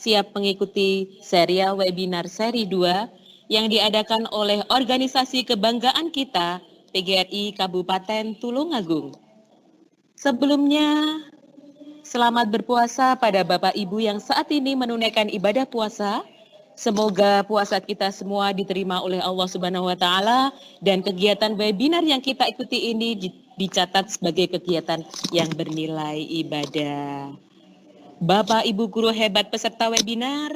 siap mengikuti serial webinar seri 2 yang diadakan oleh organisasi kebanggaan kita, PGRI Kabupaten Tulungagung. Sebelumnya, selamat berpuasa pada Bapak Ibu yang saat ini menunaikan ibadah puasa. Semoga puasa kita semua diterima oleh Allah Subhanahu wa taala dan kegiatan webinar yang kita ikuti ini dicatat sebagai kegiatan yang bernilai ibadah. Bapak Ibu guru hebat peserta webinar,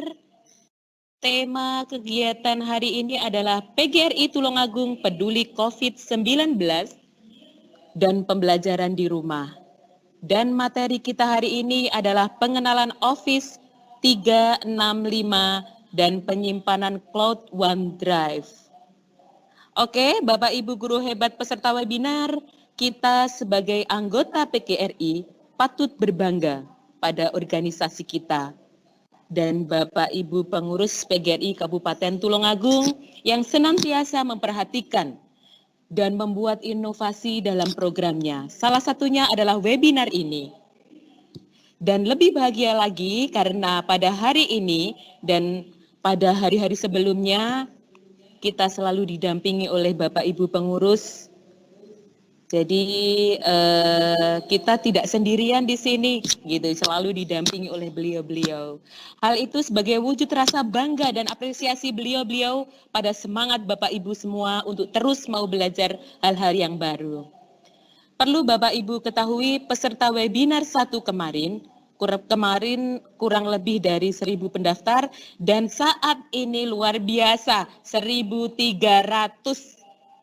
tema kegiatan hari ini adalah PGRI Tulungagung Peduli COVID-19 dan pembelajaran di rumah. Dan materi kita hari ini adalah pengenalan Office 365 dan penyimpanan Cloud OneDrive. Oke, Bapak Ibu guru hebat peserta webinar, kita sebagai anggota PGRI patut berbangga pada organisasi kita. Dan Bapak Ibu pengurus PGRI Kabupaten Tulungagung yang senantiasa memperhatikan dan membuat inovasi dalam programnya. Salah satunya adalah webinar ini. Dan lebih bahagia lagi karena pada hari ini dan pada hari-hari sebelumnya kita selalu didampingi oleh Bapak Ibu pengurus. Jadi kita tidak sendirian di sini, gitu. Selalu didampingi oleh beliau-beliau. Hal itu sebagai wujud rasa bangga dan apresiasi beliau-beliau pada semangat Bapak Ibu semua untuk terus mau belajar hal-hal yang baru. Perlu Bapak Ibu ketahui peserta webinar 1 kemarin kurang lebih dari 1.000 pendaftar dan saat ini luar biasa 1.300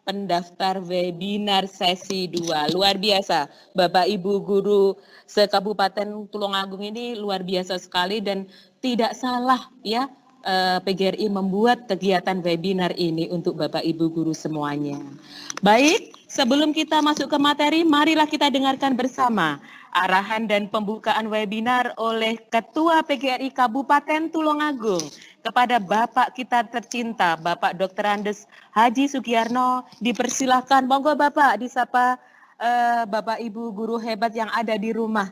pendaftar webinar sesi 2. Luar biasa. Bapak Ibu guru se-Kabupaten Tulungagung ini luar biasa sekali dan tidak salah ya PGRI membuat kegiatan webinar ini untuk Bapak Ibu guru semuanya. Baik, sebelum kita masuk ke materi, marilah kita dengarkan bersama arahan dan pembukaan webinar oleh Ketua PGRI Kabupaten Tulungagung kepada Bapak kita tercinta, Bapak Dr. Andes Haji Sugiyarno. Dipersilahkan, monggo Bapak disapa Bapak Ibu guru hebat yang ada di rumah.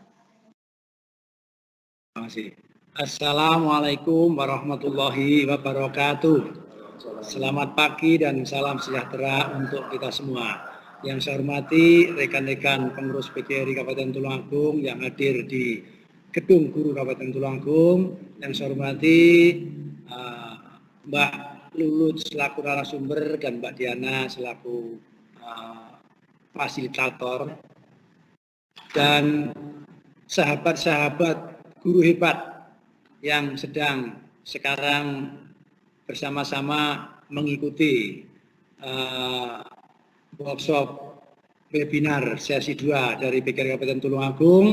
Terima kasih. Assalamualaikum warahmatullahi wabarakatuh. Selamat pagi dan salam sejahtera untuk kita semua. Yang saya hormati rekan-rekan pengurus PGRI Kabupaten Tulungagung yang hadir di Gedung Guru Kabupaten Tulungagung. Yang saya hormati Mbak Lulut selaku narasumber dan Mbak Diana selaku fasilitator. Dan sahabat-sahabat guru hebat yang sedang sekarang bersama-sama mengikuti workshop webinar sesi 2 dari PGRI Kabupaten Tulungagung,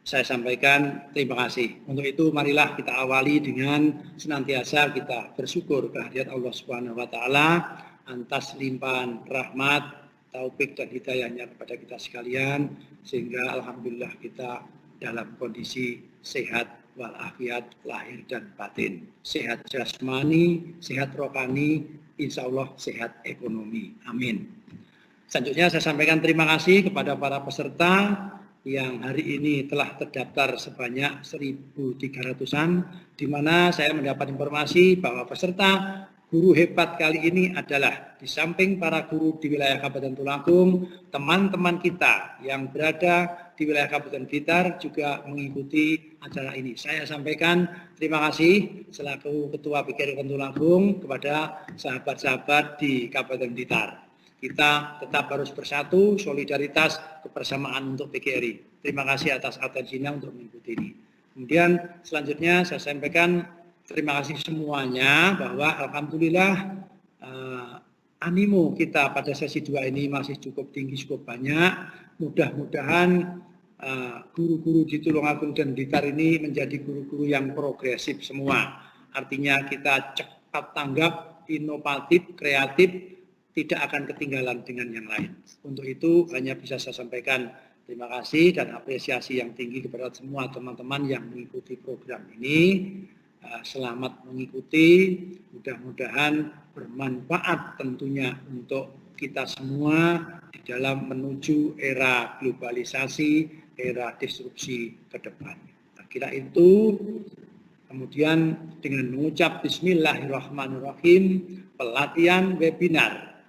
saya sampaikan terima kasih. Untuk itu marilah kita awali dengan senantiasa kita bersyukur kehadirat Allah Subhanahu wa taala atas limpahan rahmat, taufik dan hidayahnya kepada kita sekalian, sehingga alhamdulillah kita dalam kondisi sehat walafiat lahir dan batin, sehat jasmani, sehat rohani, insya Allah sehat ekonomi. Amin. Selanjutnya saya sampaikan terima kasih kepada para peserta yang hari ini telah terdaftar sebanyak 1.300-an, di mana saya mendapat informasi bahwa peserta guru hebat kali ini adalah di samping para guru di wilayah Kabupaten Tulungagung, teman-teman kita yang berada di wilayah Kabupaten Blitar juga mengikuti acara ini. Saya sampaikan terima kasih selaku Ketua PGRI Kabupaten Tulungagung kepada sahabat-sahabat di Kabupaten Blitar. Kita tetap harus bersatu, solidaritas, kebersamaan untuk PGRI. Terima kasih atas atensinya untuk mengikuti ini. Kemudian selanjutnya saya sampaikan terima kasih semuanya bahwa alhamdulillah animo kita pada sesi 2 ini masih cukup tinggi, cukup banyak. Mudah-mudahan guru-guru di Tulungagung dan Blitar ini menjadi guru-guru yang progresif semua. Artinya kita cepat tanggap, inovatif, kreatif, tidak akan ketinggalan dengan yang lain. Untuk itu hanya bisa saya sampaikan terima kasih dan apresiasi yang tinggi kepada semua teman-teman yang mengikuti program ini. Selamat mengikuti, mudah-mudahan bermanfaat tentunya untuk kita semua di dalam menuju era globalisasi, era disrupsi ke depan. Kira itu Kemudian dengan mengucap Bismillahirrahmanirrahim, pelatihan webinar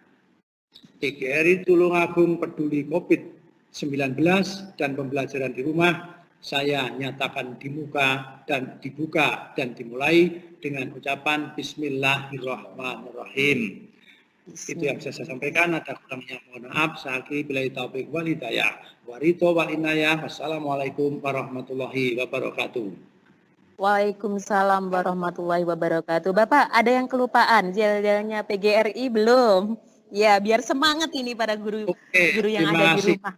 PGRI Tulungagung Peduli COVID-19 dan pembelajaran di rumah saya nyatakan dibuka dan dimulai dengan ucapan Bismillahirrahmanirrahim. Itu yang bisa saya sampaikan. Ada kurangnya mohon maaf. Saya billahi taufiq wal hidayah. Warito wal inayah. Wassalamualaikum warahmatullahi wabarakatuh. Waalaikumsalam warahmatullahi wabarakatuh. Bapak, ada yang kelupaan jel-jelnya PGRI belum? Ya, biar semangat ini para guru yang ada di rumah.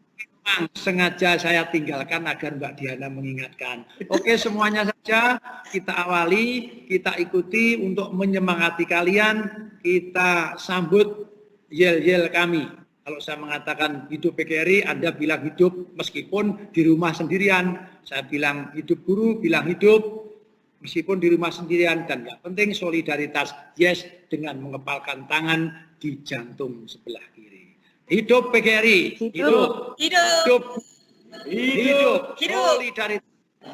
Sengaja saya tinggalkan agar Mbak Diana mengingatkan. Oke, semuanya saja kita awali, kita ikuti untuk menyemangati kalian, kita sambut yel-yel kami. Kalau saya mengatakan hidup PGRI, Anda bilang hidup meskipun di rumah sendirian. Saya bilang hidup guru, bilang hidup meskipun di rumah sendirian. Dan yang penting solidaritas, yes, dengan mengepalkan tangan di jantung sebelah kiri. Hidup PGRI, hidup, solidaritas,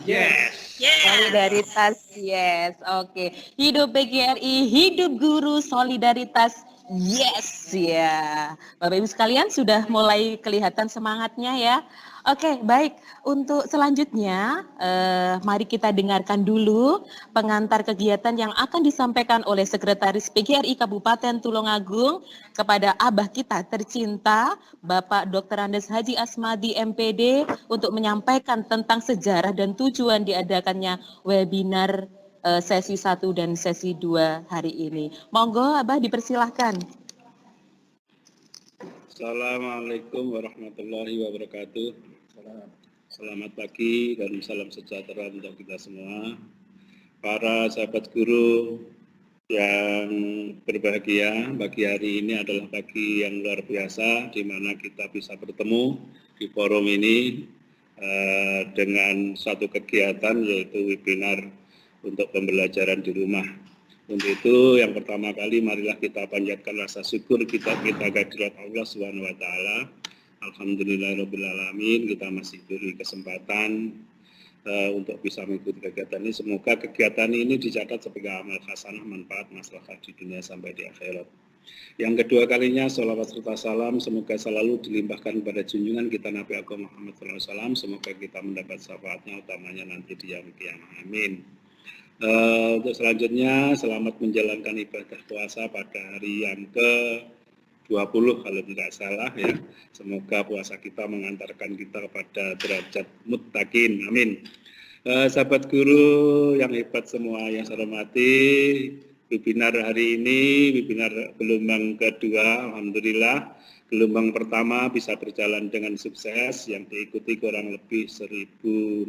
yes. Solidaritas, yes, oke. Hidup PGRI, hidup guru, solidaritas, yes, ya. Bapak Ibu sekalian sudah mulai kelihatan semangatnya ya. Oke, baik. Untuk selanjutnya, mari kita dengarkan dulu pengantar kegiatan yang akan disampaikan oleh Sekretaris PGRI Kabupaten Tulungagung kepada abah kita tercinta, Bapak Dr. Andes Haji Asmadi MPD, untuk menyampaikan tentang sejarah dan tujuan diadakannya webinar sesi 1 dan sesi 2 hari ini. Monggo, Abah dipersilahkan. Assalamualaikum warahmatullahi wabarakatuh. Selamat pagi dan salam sejahtera untuk kita semua. Para sahabat guru yang berbahagia, pagi hari ini adalah pagi yang luar biasa di mana kita bisa bertemu di forum ini dengan satu kegiatan yaitu webinar untuk pembelajaran di rumah. Untuk itu yang pertama kali marilah kita panjatkan rasa syukur kita kehadirat Allah Subhanahu wa taala. Alhamdulillahirabbil alamin, kita masih diberi kesempatan untuk bisa mengikuti kegiatan ini. Semoga kegiatan ini dicatat sebagai amal hasanah manfaat maslahat di dunia sampai di akhirat. Yang kedua kalinya sholawat serta salam semoga selalu dilimpahkan kepada junjungan kita Nabi Agung Muhammad SAW. Semoga kita mendapat syafaatnya utamanya nanti di yaumil qiyamah. Amin. Untuk selanjutnya selamat menjalankan ibadah puasa pada hari yang ke-20 kalau tidak salah ya. Semoga puasa kita mengantarkan kita kepada derajat muttaqin. Amin. Sahabat guru yang hebat semua yang saya hormati, webinar hari ini webinar gelombang kedua, alhamdulillah. Gelombang pertama bisa berjalan dengan sukses yang diikuti kurang lebih 1061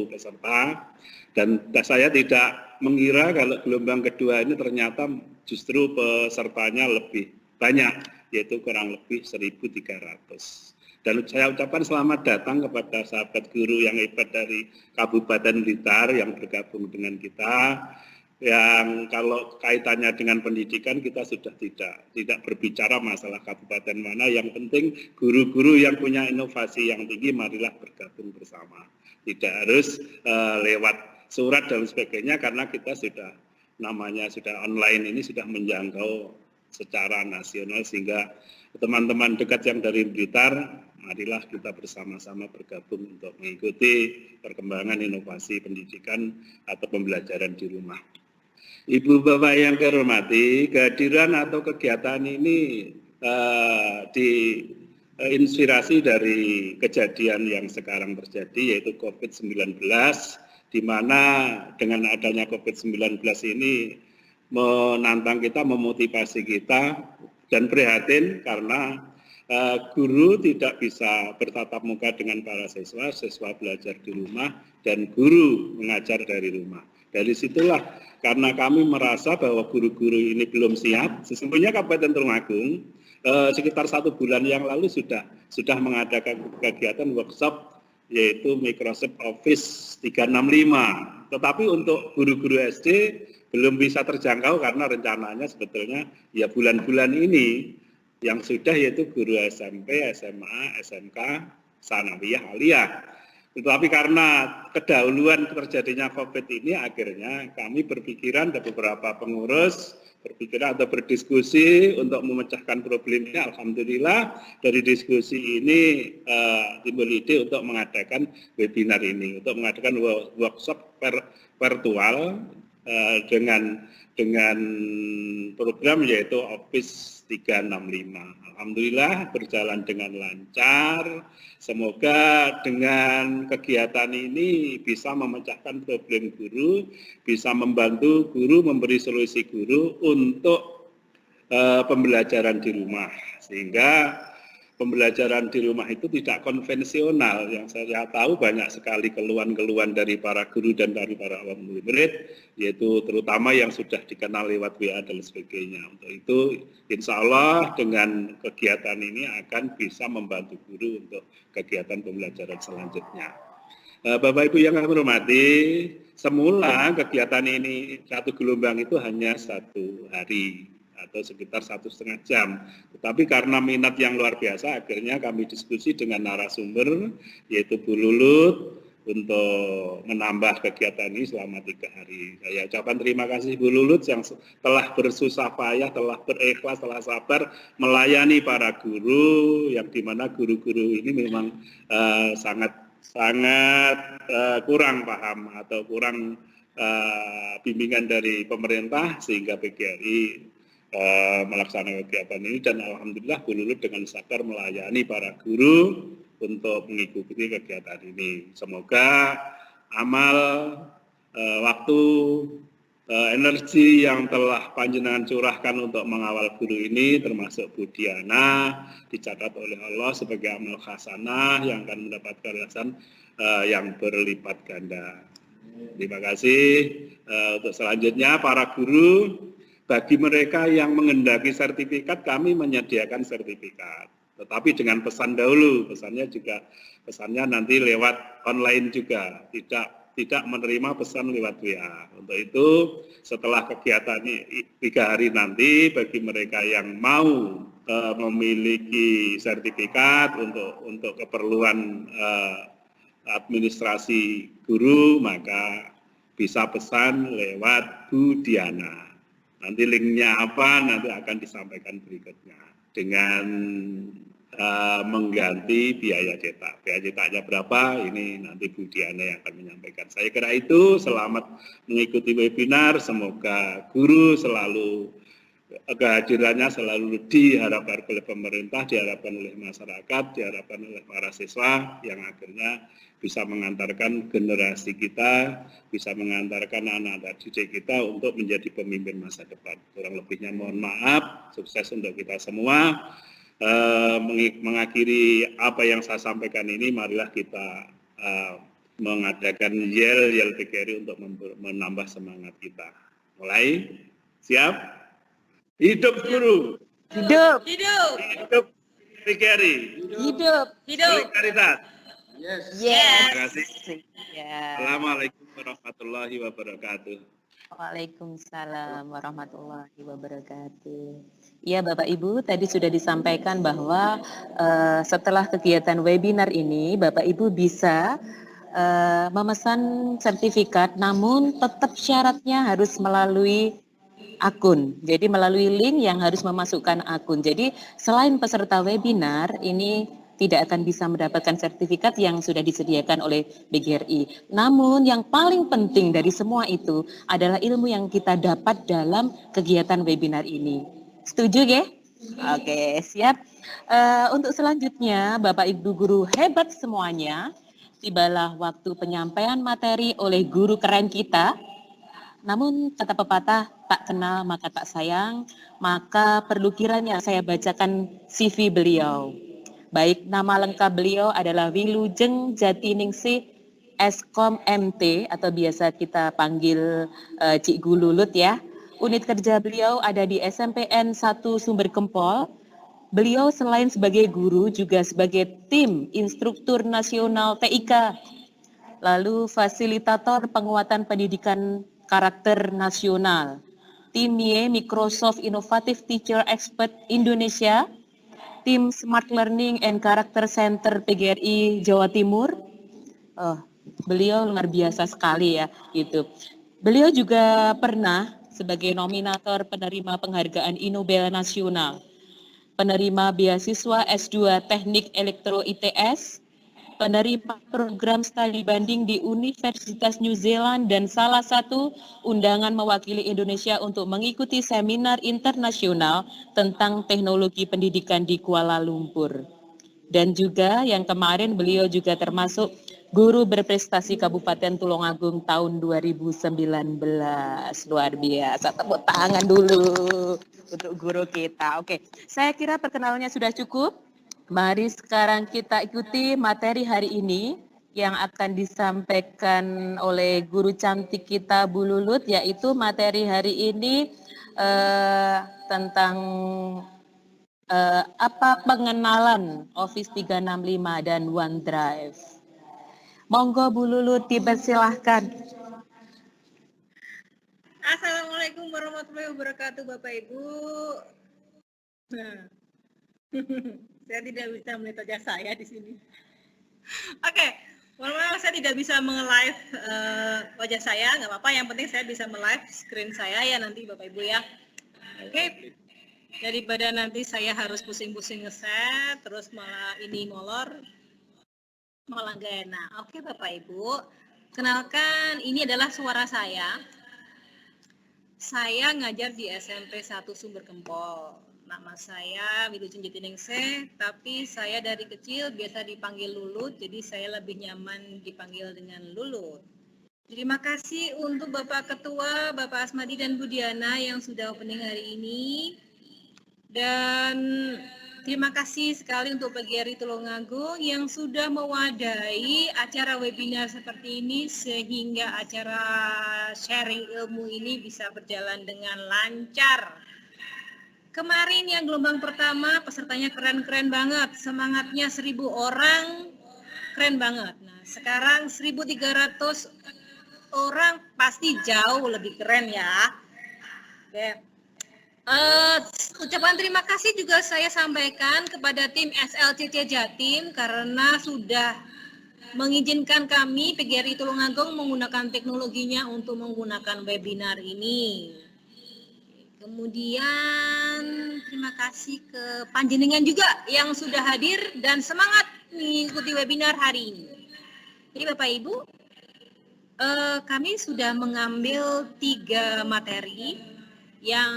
peserta. Dan saya tidak mengira kalau gelombang kedua ini ternyata justru pesertanya lebih banyak, yaitu kurang lebih 1.300. Dan saya ucapkan selamat datang kepada sahabat guru yang hebat dari Kabupaten Blitar yang bergabung dengan kita. Yang kalau kaitannya dengan pendidikan kita sudah tidak berbicara masalah kabupaten mana, yang penting guru-guru yang punya inovasi yang tinggi marilah bergabung bersama. Tidak harus lewat surat dan sebagainya karena kita sudah online ini sudah menjangkau secara nasional sehingga teman-teman dekat yang dari Blitar marilah kita bersama-sama bergabung untuk mengikuti perkembangan inovasi pendidikan atau pembelajaran di rumah. Ibu Bapak yang kehormati, kehadiran atau kegiatan ini diinspirasi dari kejadian yang sekarang terjadi yaitu COVID-19, di mana dengan adanya COVID-19 ini menantang kita, memotivasi kita dan prihatin karena guru tidak bisa bertatap muka dengan para siswa, siswa belajar di rumah dan guru mengajar dari rumah. Dari situlah karena kami merasa bahwa guru-guru ini belum siap. Sesungguhnya Kabupaten Tulungagung sekitar 1 bulan yang lalu sudah mengadakan kegiatan workshop yaitu Microsoft Office 365. Tetapi untuk guru-guru SD belum bisa terjangkau karena rencananya sebetulnya ya bulan-bulan ini yang sudah yaitu guru SMP, SMA, SMK, Sanawiyah, Aliyah. Tetapi karena kedahuluan terjadinya COVID ini, akhirnya kami berpikiran, ada beberapa pengurus berpikiran atau berdiskusi untuk memecahkan problemnya. Alhamdulillah dari diskusi ini timbul ide untuk mengadakan webinar ini, untuk mengadakan workshop virtual dengan program yaitu Office 365. Alhamdulillah berjalan dengan lancar. Semoga dengan kegiatan ini bisa memecahkan problem guru, bisa membantu guru, memberi solusi guru untuk pembelajaran di rumah, sehingga pembelajaran di rumah itu tidak konvensional. Yang saya tahu banyak sekali keluhan-keluhan dari para guru dan dari para murid, yaitu terutama yang sudah dikenal lewat WA dan sebagainya. Untuk itu, insya Allah dengan kegiatan ini akan bisa membantu guru untuk kegiatan pembelajaran selanjutnya. Bapak Ibu yang kami hormati, semula kegiatan ini satu gelombang itu hanya 1 hari atau sekitar 1,5 jam. Tetapi karena minat yang luar biasa, akhirnya kami diskusi dengan narasumber, yaitu Bu Lulut, untuk menambah kegiatan ini selama 3 hari. Saya ucapkan terima kasih Bu Lulut yang telah bersusah payah, telah berikhlas, telah sabar melayani para guru, yang dimana guru-guru ini memang sangat kurang paham atau kurang bimbingan dari pemerintah, sehingga PGRI melaksanakan kegiatan ini, dan alhamdulillah Bu Lulut dengan sabar melayani para guru untuk mengikuti kegiatan ini. Semoga amal, waktu, energi yang telah panjenengan curahkan untuk mengawal guru ini, termasuk Bu Diana, dicatat oleh Allah sebagai amal hasanah yang akan mendapatkan balasan yang berlipat ganda. Terima kasih. Untuk selanjutnya para guru, bagi mereka yang menghendaki sertifikat, kami menyediakan sertifikat. Tetapi dengan pesan dahulu, pesannya nanti lewat online juga, tidak menerima pesan lewat WA. Untuk itu, setelah kegiatan 3 hari nanti, bagi mereka yang mau memiliki sertifikat untuk keperluan administrasi guru, maka bisa pesan lewat Bu Diana. Nanti linknya apa, nanti akan disampaikan berikutnya dengan mengganti biaya cetak. Biaya cetaknya berapa, ini nanti Bu Diana yang akan menyampaikan. Saya kira itu, selamat mengikuti webinar, semoga guru selalu, kehadirannya selalu diharapkan oleh pemerintah, diharapkan oleh masyarakat, diharapkan oleh para siswa, yang akhirnya bisa mengantarkan generasi kita, bisa mengantarkan anak-anak didik kita untuk menjadi pemimpin masa depan. Kurang lebihnya mohon maaf, sukses untuk kita semua. Mengakhiri apa yang saya sampaikan ini, marilah kita mengadakan yel PGRI untuk menambah semangat kita. Mulai, siap? Hidup guru! Hidup! Hidup PGRI! Hidup! Solidaritas! Yes. Terima kasih. Ya. Assalamualaikum warahmatullahi wabarakatuh. Waalaikumsalam warahmatullahi wabarakatuh. Ya Bapak Ibu, tadi sudah disampaikan bahwa setelah kegiatan webinar ini, Bapak Ibu bisa memesan sertifikat, namun tetap syaratnya harus melalui akun. Jadi melalui link yang harus memasukkan akun. Jadi selain peserta webinar, ini tidak akan bisa mendapatkan sertifikat yang sudah disediakan oleh BGRI. Namun yang paling penting dari semua itu adalah ilmu yang kita dapat dalam kegiatan webinar ini. Setuju ya? Oke, siap. Untuk selanjutnya, Bapak Ibu guru hebat semuanya, tibalah waktu penyampaian materi oleh guru keren kita. Namun kata pepatah, tak kenal maka tak sayang, maka perlu kiranya saya bacakan CV beliau. Baik, nama lengkap beliau adalah Wilujeng Jatiningsih Eskom MT atau biasa kita panggil Cikgu Lulut ya. Unit kerja beliau ada di SMPN 1 Sumber Kempol. Beliau selain sebagai guru juga sebagai tim instruktur nasional TIK. Lalu fasilitator penguatan pendidikan karakter nasional. Tim Microsoft Innovative Teacher Expert Indonesia. Tim Smart Learning and Character Center PGRI Jawa Timur, Beliau luar biasa sekali ya, gitu. Beliau juga pernah sebagai nominator penerima penghargaan Inobel Nasional, penerima beasiswa S2 Teknik Elektro ITS, penerima program studi banding di Universitas New Zealand, dan salah satu undangan mewakili Indonesia untuk mengikuti seminar internasional tentang teknologi pendidikan di Kuala Lumpur. Dan juga yang kemarin beliau juga termasuk guru berprestasi Kabupaten Tulungagung tahun 2019. Luar biasa, tepuk tangan dulu untuk guru kita. Oke, saya kira perkenalannya sudah cukup. Mari sekarang kita ikuti materi hari ini yang akan disampaikan oleh guru cantik kita Bu Lulut, yaitu materi hari ini tentang apa pengenalan Office 365 dan OneDrive. Monggo Bu Lulut dipersilahkan. Assalamualaikum warahmatullahi wabarakatuh Bapak Ibu. Saya tidak bisa melihat wajah saya di sini. Oke, walaupun saya tidak bisa nge-live wajah saya, nggak apa-apa. Yang penting saya bisa nge-live screen saya ya nanti Bapak Ibu ya. Oke. Daripada nanti saya harus pusing-pusing ngeset, terus malah ini molor, malah nggak enak. Oke Bapak Ibu, kenalkan ini adalah suara saya. Saya ngajar di SMP 1 Sumber Kempol. Nama saya Wilujeng Jatiningsih, tapi saya dari kecil biasa dipanggil Lulut, jadi saya lebih nyaman dipanggil dengan Lulut. Terima kasih untuk Bapak Ketua, Bapak Asmadi dan Bu Diana yang sudah opening hari ini. Dan terima kasih sekali untuk PGRI Tulungagung yang sudah mewadahi acara webinar seperti ini sehingga acara sharing ilmu ini bisa berjalan dengan lancar. Kemarin yang gelombang pertama pesertanya keren-keren banget, semangatnya 1.000 orang, keren banget. Nah, sekarang 1.300 orang pasti jauh lebih keren ya. Oke. Ucapan terima kasih juga saya sampaikan kepada tim SLCC Jatim karena sudah mengizinkan kami PGRI Tulungagung menggunakan teknologinya untuk menggunakan webinar ini. Kemudian terima kasih ke panjenengan juga yang sudah hadir dan semangat mengikuti webinar hari ini. Jadi Bapak Ibu, kami sudah mengambil 3 materi yang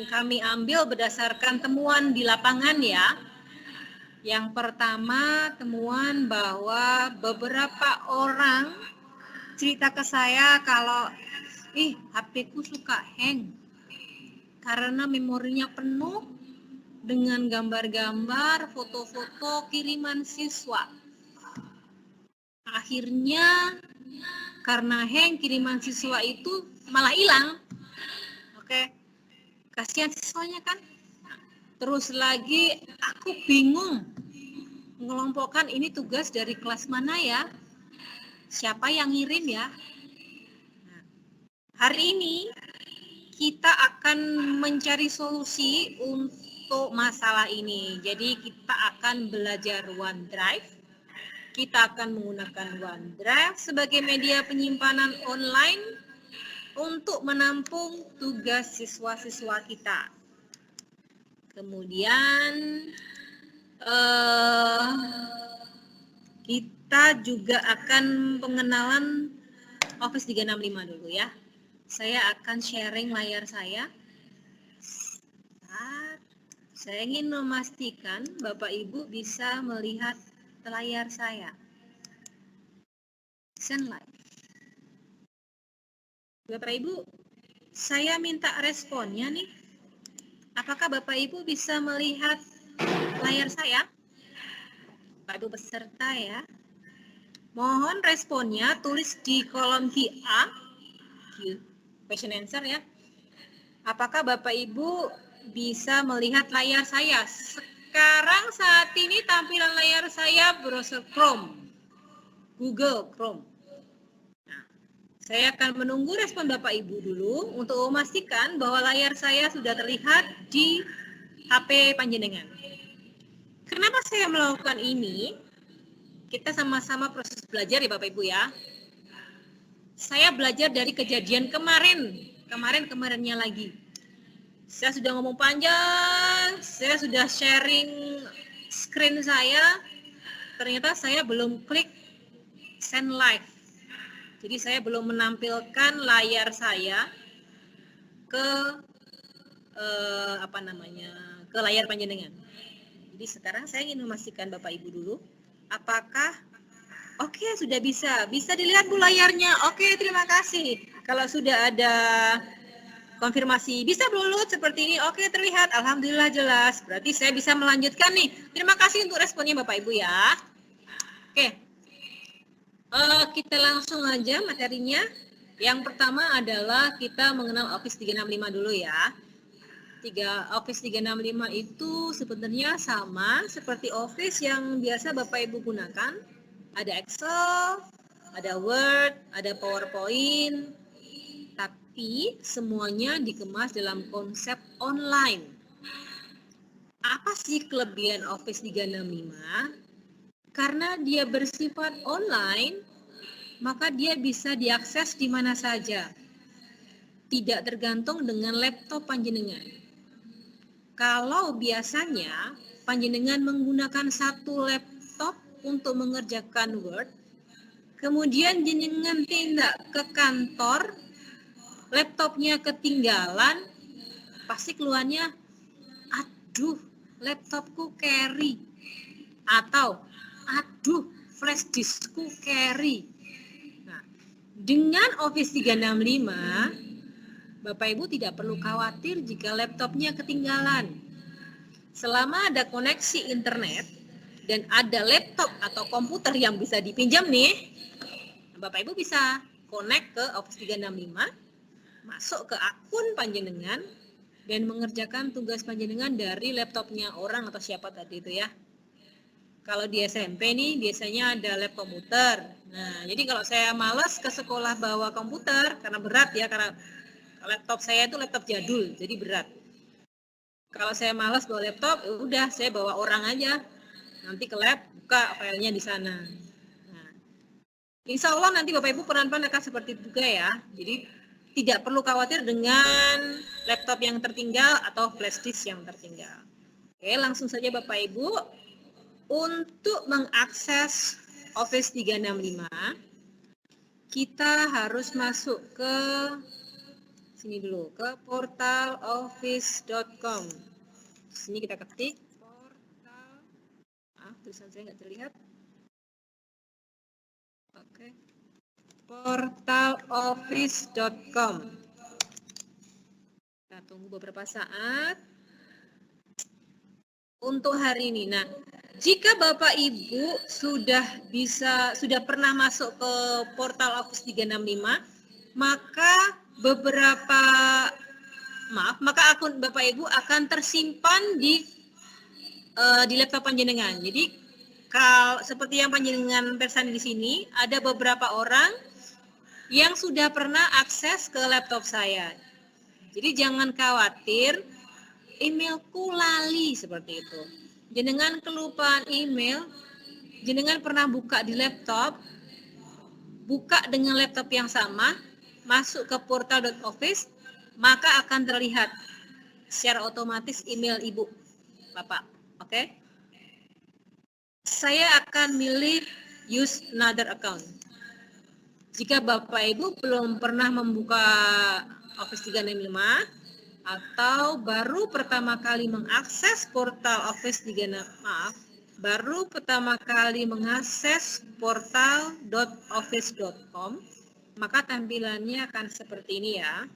kami ambil berdasarkan temuan di lapangan ya. Yang pertama temuan bahwa beberapa orang cerita ke saya kalau HP-ku suka hang karena memorinya penuh dengan gambar-gambar, foto-foto kiriman siswa. Akhirnya karena hang kiriman siswa itu malah hilang. Oke, kasihan siswanya kan. Terus lagi aku bingung mengelompokkan ini tugas dari kelas mana ya, siapa yang ngirim ya. Nah, hari ini kita akan mencari solusi untuk masalah ini. Jadi kita akan belajar OneDrive. Kita akan menggunakan OneDrive sebagai media penyimpanan online untuk menampung tugas siswa-siswa kita. Kemudian kita juga akan pengenalan Office 365 dulu ya. Saya akan sharing layar saya. Saya ingin memastikan Bapak Ibu bisa melihat layar saya. Send live. Bapak Ibu, saya minta responnya nih. Apakah Bapak Ibu bisa melihat layar saya? Bapak Ibu peserta ya. Mohon responnya tulis di kolom QA, question answer ya. Apakah Bapak Ibu bisa melihat layar saya? Sekarang saat ini tampilan layar saya browser Chrome, Google Chrome. Saya akan menunggu respon Bapak Ibu dulu untuk memastikan bahwa layar saya sudah terlihat di HP panjenengan. Kenapa saya melakukan ini? kita sama-sama proses belajar ya Bapak Ibu ya. Saya belajar dari kejadian kemarinnya lagi. Saya sudah ngomong panjang, saya sudah sharing screen saya, ternyata saya belum klik send live. Jadi saya belum menampilkan layar saya ke ke layar panjenengan. Jadi sekarang saya ingin memastikan Bapak Ibu dulu, apakah oke, sudah bisa dilihat Bu layarnya. Oke, terima kasih. Kalau sudah ada konfirmasi bisa Lulut seperti ini. Oke, terlihat. Alhamdulillah jelas. Berarti saya bisa melanjutkan nih. Terima kasih untuk responnya Bapak Ibu ya. Oke. Kita langsung aja materinya. Yang pertama adalah kita mengenal Office 365 dulu ya. Office 365 itu sebenarnya sama seperti Office yang biasa Bapak Ibu gunakan. Ada Excel, ada Word, ada PowerPoint, tapi semuanya dikemas dalam konsep online. Apa sih kelebihan Office 365? Karena dia bersifat online, maka dia bisa diakses di mana saja. Tidak tergantung dengan laptop panjenengan. Kalau biasanya panjenengan menggunakan satu laptop untuk mengerjakan Word, kemudian jenengan tindak ke kantor, laptopnya ketinggalan, pasti keluarnya, aduh, laptopku carry, atau aduh, flash diskku carry. Nah, dengan Office 365, Bapak Ibu tidak perlu khawatir jika laptopnya ketinggalan. Selama ada koneksi internet dan ada laptop atau komputer yang bisa dipinjam nih, Bapak Ibu bisa connect ke Office 365, masuk ke akun panjenengan, dan mengerjakan tugas panjenengan dari laptopnya orang atau siapa tadi itu ya. Kalau di SMP nih biasanya ada lab komputer. Nah, jadi kalau saya malas ke sekolah bawa komputer, karena berat ya, karena laptop saya itu laptop jadul, jadi berat. Kalau saya malas bawa laptop, udah saya bawa orang aja. Nanti ke lab, buka filenya di sana. Nah, insya Allah nanti Bapak Ibu pelan-pelan akan seperti itu juga ya. Jadi tidak perlu khawatir dengan laptop yang tertinggal atau flash disk yang tertinggal. Oke, langsung saja Bapak Ibu. Untuk mengakses Office 365, kita harus masuk ke sini dulu, ke portaloffice.com. Sini kita ketik portal, tulisan saya nggak terlihat. Oke, portaloffice.com. Kita tunggu beberapa saat. Untuk hari ini, nah, jika Bapak Ibu sudah pernah masuk ke portal Office 365, maka maka akun Bapak Ibu akan tersimpan di laptop panjenengan. Jadi kalau seperti yang panjenengan pesan di sini, ada beberapa orang yang sudah pernah akses ke laptop saya. Jadi jangan khawatir, emailku lali seperti itu. Jenengan kelupaan email, jenengan pernah buka di laptop, buka dengan laptop yang sama, masuk ke portal.office, maka akan terlihat secara otomatis email Ibu, Bapak. Oke? Saya akan milih use another account. Jika Bapak Ibu belum pernah membuka Office 365, atau baru pertama kali mengakses portal Office 365, baru pertama kali mengakses portal.office.com, maka tampilannya akan seperti ini ya.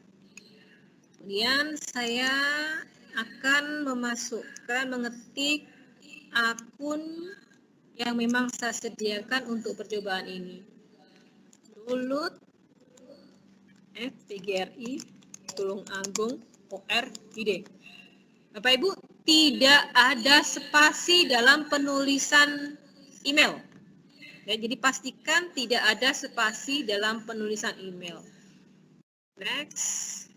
Kemudian saya akan mengetik akun yang memang saya sediakan untuk percobaan ini. Lulut FPGRI Tulung Agung ORID. Bapak Ibu, tidak ada spasi dalam penulisan email. Ya, jadi pastikan tidak ada spasi dalam penulisan email. Next.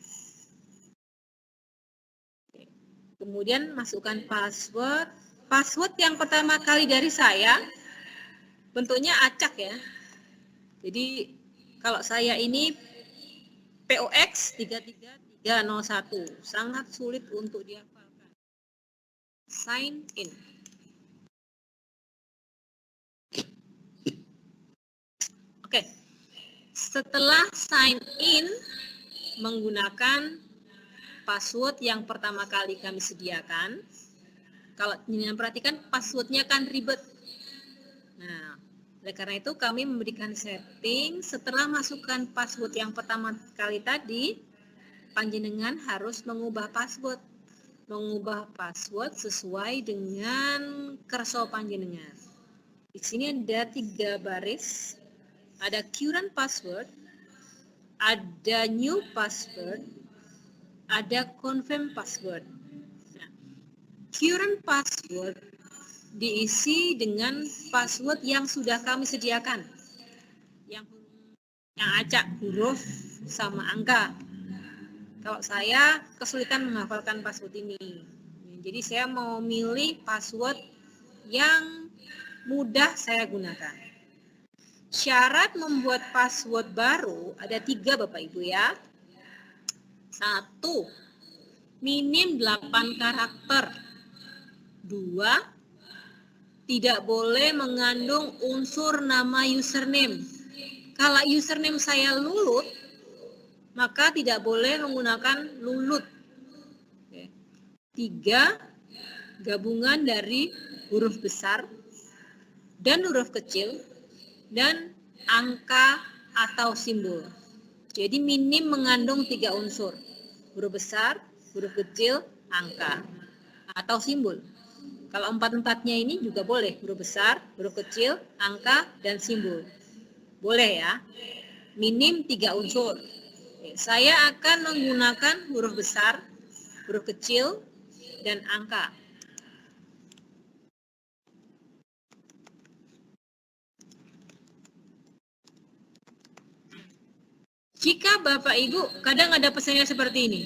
Kemudian masukkan password. Password yang pertama kali dari saya bentuknya acak ya. Jadi kalau saya ini POX 33301, sangat sulit untuk dihafalkan. Sign in. Oke. Setelah sign in menggunakan password yang pertama kali kami sediakan, kalau kalian perhatikan passwordnya kan ribet. Nah, oleh karena itu kami memberikan setting setelah masukkan password yang pertama kali tadi, panjenengan harus mengubah password. Mengubah password sesuai dengan kerso panjenengan. Di sini ada 3 baris, ada current password, ada new password, ada confirm password. Nah, current password diisi dengan password yang sudah kami sediakan, yang acak huruf sama angka. Kalau saya kesulitan menghafalkan password ini, jadi saya mau milih password yang mudah saya gunakan. Syarat membuat password baru ada 3 Bapak Ibu ya. 1, minim 8 karakter. 2, tidak boleh mengandung unsur nama username. Kalau username saya Lulut, maka tidak boleh menggunakan Lulut. 3, gabungan dari huruf besar dan huruf kecil dan angka atau simbol. Jadi minim mengandung 3 unsur, huruf besar, huruf kecil, angka atau simbol. Kalau 4-4-nya ini juga boleh, huruf besar, huruf kecil, angka, dan simbol. Boleh ya, minim 3 unsur. Saya akan menggunakan huruf besar, huruf kecil, dan angka. Jika Bapak Ibu kadang ada pesannya seperti ini,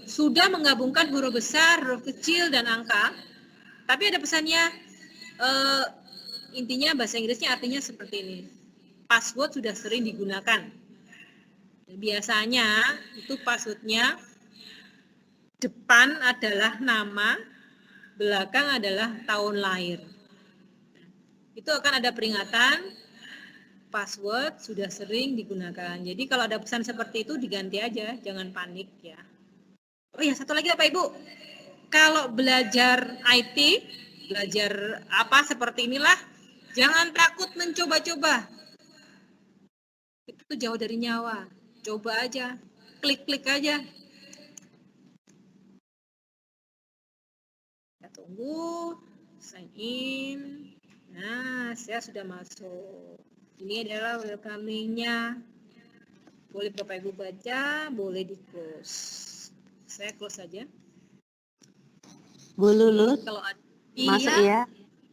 sudah menggabungkan huruf besar, huruf kecil, dan angka, tapi ada pesannya, intinya bahasa Inggrisnya artinya seperti ini, password sudah sering digunakan. Biasanya itu passwordnya depan adalah nama, belakang adalah tahun lahir. Itu akan ada peringatan, password sudah sering digunakan. Jadi kalau ada pesan seperti itu diganti aja, jangan panik ya. Oh ya, satu lagi Bapak Ibu. Kalau belajar IT, belajar apa seperti inilah, jangan takut mencoba-coba. Itu jauh dari nyawa. Coba aja, klik-klik aja. Kita tunggu, sign in. Nah, saya sudah masuk. Ini adalah welcoming-nya. Boleh Bapak Ibu baca, boleh di close. Saya close saja. Bu Lulut, Kalau ada, masuk ya.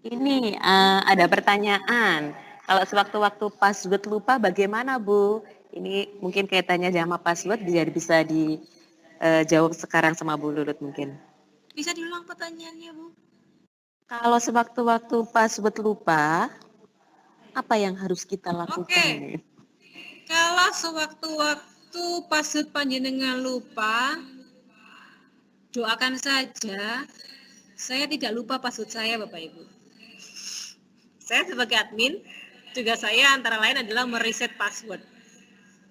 Ini ada pertanyaan. Kalau sewaktu-waktu password lupa bagaimana Bu? Ini mungkin kaitannya sama password, jadi bisa dijawab sekarang sama Bu Lulut mungkin. Bisa diulang pertanyaannya Bu? Kalau sewaktu-waktu password lupa, apa yang harus kita lakukan? Oke. Kalau sewaktu-waktu password panjenengan lupa, doakan saja saya tidak lupa password saya Bapak Ibu. Saya sebagai admin, tugas saya antara lain adalah mereset password.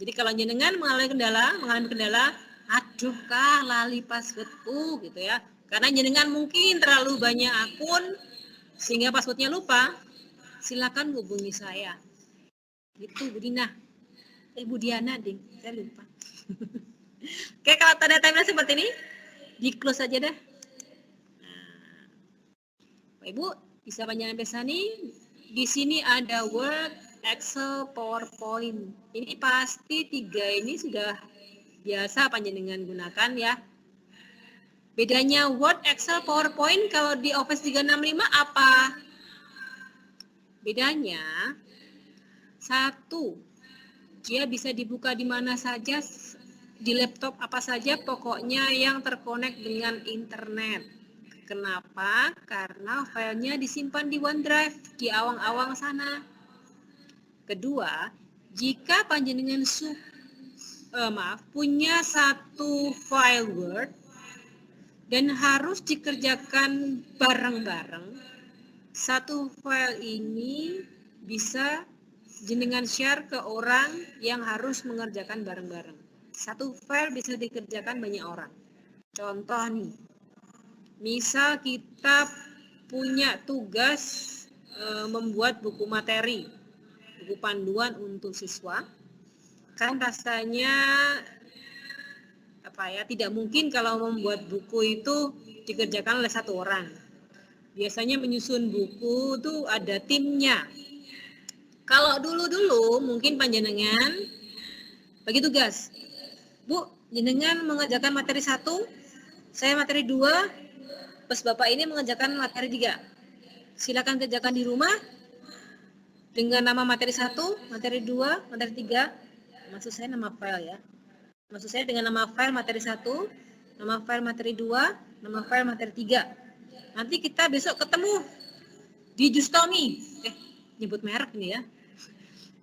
Jadi kalau jenengan mengalami kendala, aduh kah lali passwordku gitu ya. Karena jenengan mungkin terlalu banyak akun sehingga passwordnya lupa, silakan hubungi saya. Gitu Bu Dina. Bu Diana ding, saya lupa. Oke, kalau tanda timeline seperti ini, di close aja deh. Nah, Pak Ibu bisa panjangan pesani. Di sini ada Word, Excel, PowerPoint. Ini pasti 3 ini sudah biasa panjenengan gunakan ya. Bedanya Word, Excel, PowerPoint kalau di Office 365 apa? Bedanya 1, dia bisa dibuka di mana saja, di laptop apa saja, pokoknya yang terkonek dengan internet. Kenapa? Karena filenya disimpan di OneDrive, di awang-awang sana. Kedua, jika panjenengan punya satu file Word dan harus dikerjakan bareng-bareng, satu file ini bisa jenengan share ke orang yang harus mengerjakan bareng-bareng. Satu file bisa dikerjakan banyak orang. Contoh nih, misal kita punya tugas membuat buku materi, buku panduan untuk siswa, kan rasanya tidak mungkin kalau membuat buku itu dikerjakan oleh satu orang. Biasanya menyusun buku itu ada timnya. Kalau dulu mungkin panjenengan bagi tugas, Bu, jenengan mengerjakan materi 1, saya materi 2, terus Bapak ini mengerjakan materi 3. Silakan kerjakan di rumah dengan nama materi 1, materi 2, materi 3. Maksud saya nama file ya. Maksud saya dengan nama file materi 1, nama file materi 2, nama file materi 3. Nanti kita besok ketemu di Justomi. Nyebut merek nih ya.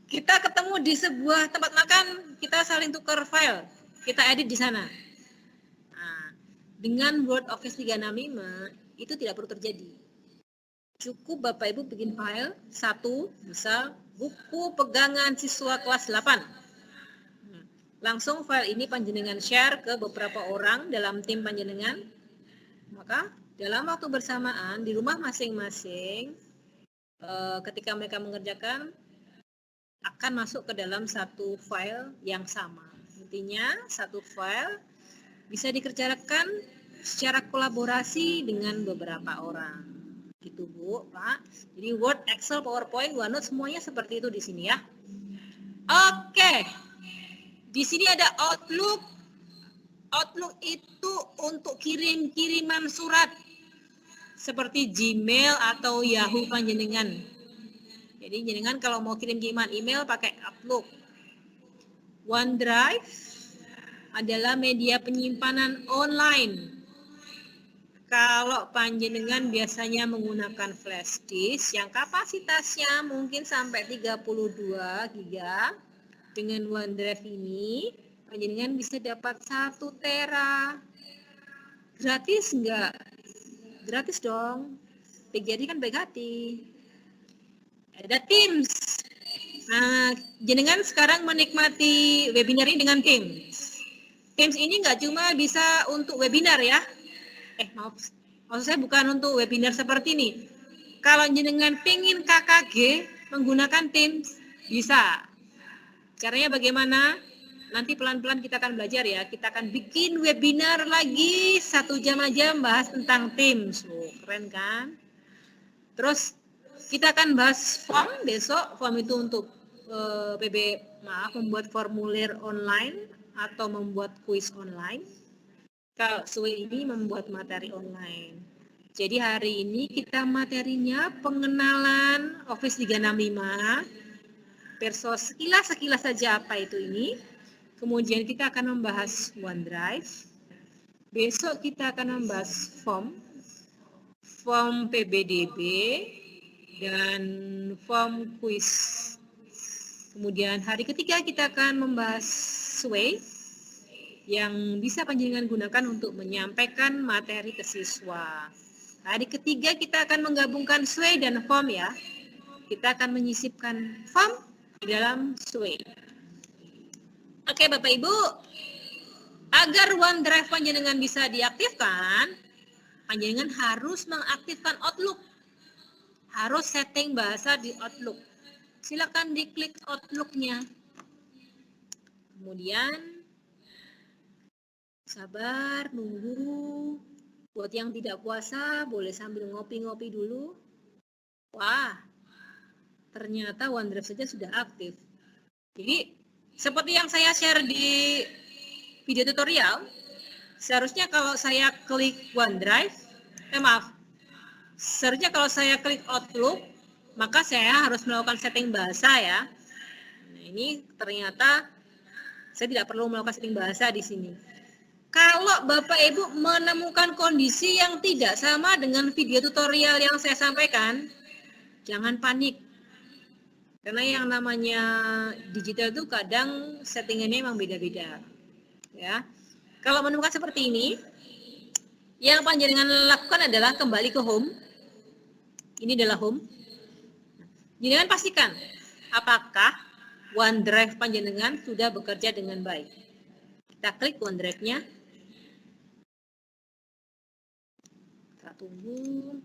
Kita ketemu di sebuah tempat makan, kita saling tukar file. Kita edit di sana. Nah, dengan Word Office 365 itu tidak perlu terjadi. Cukup Bapak Ibu bikin file 1, misal buku pegangan siswa kelas 8. Langsung file ini panjenengan share ke beberapa orang dalam tim panjenengan. Maka dalam waktu bersamaan di rumah masing-masing, ketika mereka mengerjakan akan masuk ke dalam satu file yang sama. Intinya satu file bisa dikerjakan secara kolaborasi dengan beberapa orang. Gitu Bu, Pak. Jadi Word, Excel, PowerPoint, OneNote semuanya seperti itu di sini ya. Oke. Di sini ada Outlook. Outlook itu untuk kirim-kiriman surat seperti Gmail atau Yahoo panjenengan. Jadi jenengan kalau mau kirim-kiriman email pakai Outlook. OneDrive adalah media penyimpanan online. Kalau panjenengan biasanya menggunakan flash disk yang kapasitasnya mungkin sampai 32 GB, dengan OneDrive ini panjenengan bisa dapat 1 tera. Gratis enggak? Gratis dong. PGRI kan baik hati. Ada Teams. Nah, jenengan sekarang menikmati webinar ini dengan Teams. Teams ini enggak cuma bisa untuk webinar ya. Maksud saya bukan untuk webinar seperti ini. Kalau jenengan pingin KKG menggunakan Teams, bisa. Caranya bagaimana? Nanti pelan-pelan kita akan belajar ya. Kita akan bikin webinar lagi 1 jam aja bahas tentang Teams. Keren kan? Terus kita akan bahas form besok. Form itu untuk membuat formulir online atau membuat kuis online. Kalau SUE ini membuat materi online. Jadi hari ini kita materinya pengenalan Office 365. Sekilas saja apa itu ini. Kemudian kita akan membahas OneDrive. Besok kita akan membahas form PBDB dan form quiz. Kemudian hari ketiga kita akan membahas SUE yang bisa panjenengan gunakan untuk menyampaikan materi ke siswa. Hari ketiga kita akan menggabungkan SUE dan form ya. Kita akan menyisipkan form di dalam SUE. Oke Bapak Ibu, agar OneDrive panjenengan bisa diaktifkan, panjenengan harus mengaktifkan Outlook. Harus setting bahasa di Outlook. Silakan diklik Outlook-nya. Kemudian sabar, nunggu. Buat yang tidak puasa, boleh sambil ngopi-ngopi dulu. Wah, ternyata OneDrive saja sudah aktif. Jadi, seperti yang saya share di video tutorial, seharusnya kalau saya klik OneDrive, seharusnya kalau saya klik Outlook, maka saya harus melakukan setting bahasa ya. Nah, ini ternyata saya tidak perlu melakukan setting bahasa di sini. Kalau Bapak Ibu menemukan kondisi yang tidak sama dengan video tutorial yang saya sampaikan, jangan panik. Karena yang namanya digital itu kadang settingannya memang beda-beda. Ya. Kalau menemukan seperti ini, yang panjenengan lakukan adalah kembali ke home. Ini adalah home. Jangan pastikan apakah OneDrive panjenengan sudah bekerja dengan baik. Kita klik OneDrive-nya. Kita tunggu.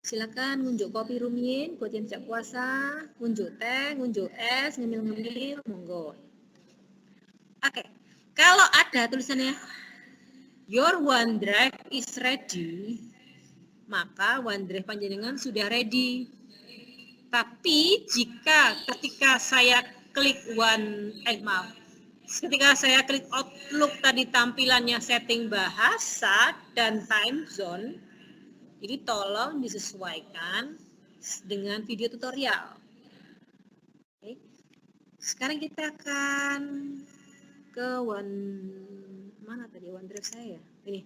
Silakan ngunjuk kopi rumiyin buat yang tidak puasa, ngunjuk teh, ngunjuk es, ngemil-ngemil, monggo. Oke, kalau ada tulisannya Your OneDrive is ready, maka OneDrive panjenengan sudah ready. Tapi jika ketika saya klik ketika saya klik Outlook tadi tampilannya setting bahasa dan time zone, jadi tolong disesuaikan dengan video tutorial. Oke. Sekarang kita akan ke OneDrive saya. Ini.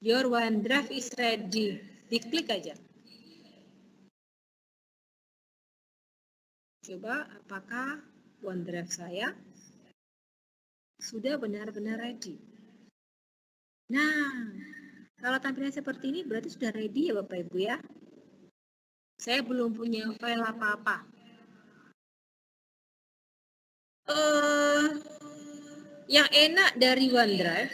Your OneDrive is ready. Diklik aja. Coba apakah OneDrive saya sudah benar-benar ready. Nah, kalau tampilan seperti ini berarti sudah ready ya Bapak Ibu ya. Saya belum punya file apa-apa. Yang enak dari OneDrive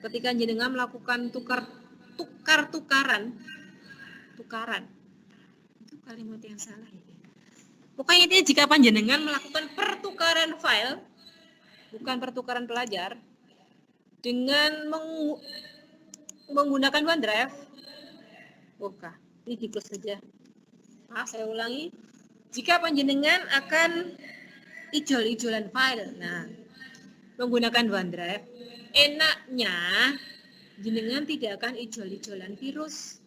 ketika jenengan melakukan tukaran. Itu kalimat yang salah ya. Pokoknya intinya jika panjenengan melakukan pertukaran file, bukan pertukaran pelajar, dengan menggunakan OneDrive, ini di close saja. Saya ulangi. Jika panjenengan akan ijol-ijolan file, menggunakan OneDrive, enaknya jenengan tidak akan ijol-ijolan virus.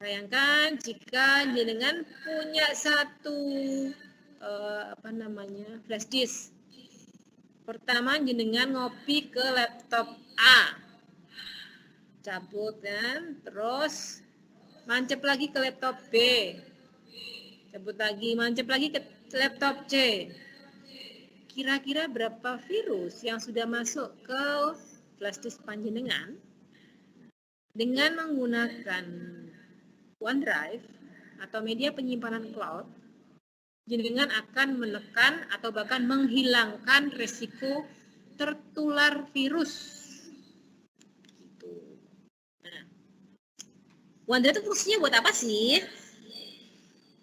Bayangkan jika jenengan punya satu flash disk. Pertama jenengan ngopi ke laptop A. Cabut kan, terus mancep lagi ke laptop B. Cabut lagi, mancep lagi ke laptop C. Kira-kira berapa virus yang sudah masuk ke flash disk panjenengan dengan menggunakan OneDrive atau media penyimpanan cloud, jenengan akan menekan atau bahkan menghilangkan risiko tertular virus. Gitu. Nah, OneDrive itu fungsinya buat apa sih?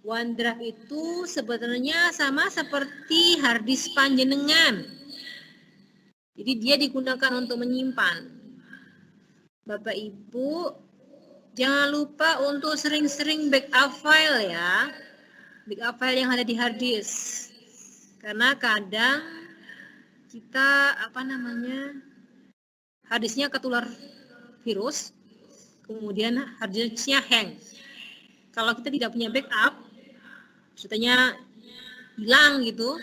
OneDrive itu sebenarnya sama seperti harddisk panjenengan. Jadi dia digunakan untuk menyimpan. Bapak Ibu, jangan lupa untuk sering-sering backup file ya. Backup file yang ada di harddisk. Karena kadang kita harddisknya ketular virus, kemudian harddisknya hang. Kalau kita tidak punya backup, maksudnya hilang gitu,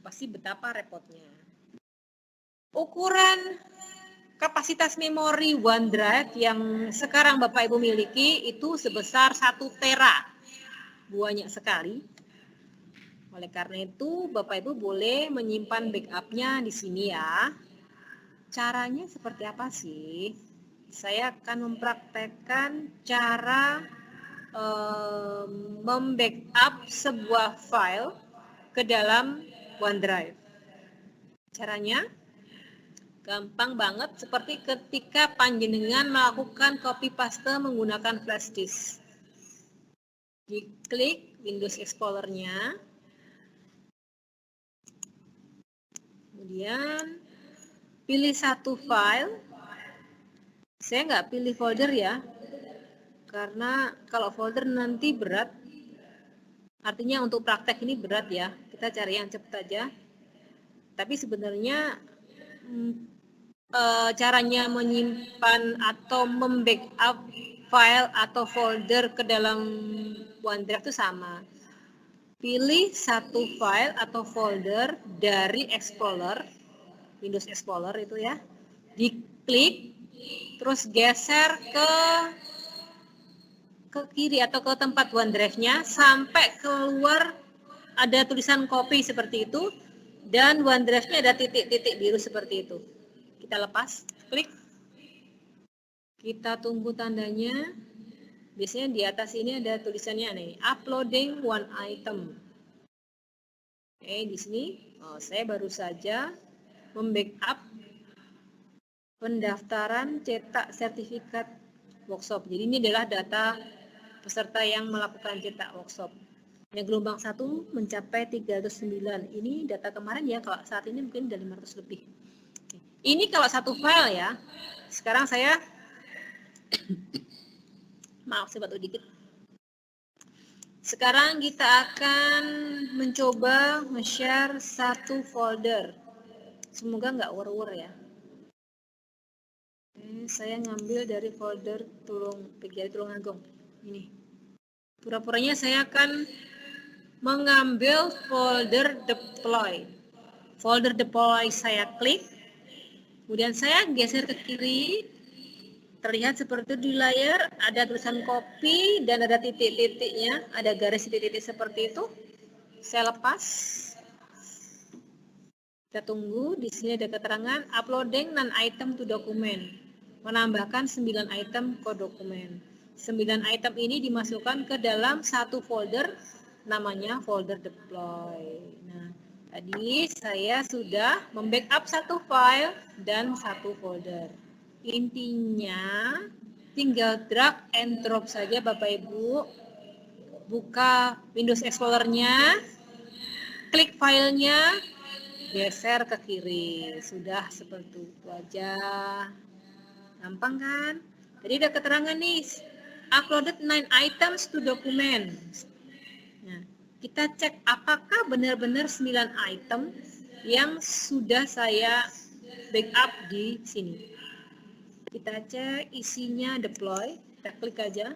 pasti betapa repotnya. Ukuran kapasitas memori OneDrive yang sekarang Bapak Ibu miliki itu sebesar 1 tera. Banyak sekali. Oleh karena itu, Bapak Ibu boleh menyimpan backupnya di sini ya. Caranya seperti apa sih? Saya akan mempraktekkan cara membackup sebuah file ke dalam OneDrive. Caranya gampang banget, seperti ketika panjenengan melakukan copy paste menggunakan flash disk. Diklik Windows Explorer-nya, kemudian pilih satu file. Saya nggak pilih folder ya, karena kalau folder nanti berat. Artinya untuk praktek ini berat ya. Kita cari yang cepat aja. Tapi sebenarnya caranya menyimpan atau membackup file atau folder ke dalam OneDrive itu sama. Pilih satu file atau folder dari Explorer, Windows Explorer itu ya. Diklik, terus geser ke ke kiri atau ke tempat OneDrive-nya sampai keluar ada tulisan copy seperti itu dan OneDrive-nya ada titik-titik biru seperti itu. Kita lepas, klik. Kita tunggu tandanya. Biasanya di atas ini ada tulisannya nih, uploading one item. Oke, di sini saya baru saja membackup pendaftaran cetak sertifikat workshop. Jadi ini adalah data peserta yang melakukan cetak workshop. Yang gelombang 1 mencapai 309. Ini data kemarin ya, kalau saat ini mungkin udah 500 lebih. Ini kalau satu file ya. Sekarang saya maaf saya batuk dikit. Sekarang kita akan mencoba nge-share satu folder. Semoga nggak war-war ya. Saya ngambil dari folder PGRI Tulungagung. Ini. Pura-puranya saya akan mengambil folder deploy. Folder deploy saya klik. Kemudian saya geser ke kiri. Terlihat seperti di layar, ada tulisan copy dan ada titik-titiknya, ada garis titik-titik seperti itu. Saya lepas. Kita tunggu, di sini ada keterangan uploading non-item to document. Menambahkan 9 item ke dokumen. 9 item ini dimasukkan ke dalam satu folder, namanya folder deploy. Nah, tadi saya sudah membackup satu file dan satu folder. Intinya tinggal drag and drop saja Bapak Ibu. Buka Windows Explorer-nya, klik filenya, geser ke kiri. Sudah seperti itu aja. Gampang kan? Jadi ada keterangan nih, uploaded 9 items to document. Nah, kita cek apakah benar-benar 9 item yang sudah saya backup di sini. Kita cek isinya deploy, kita klik aja.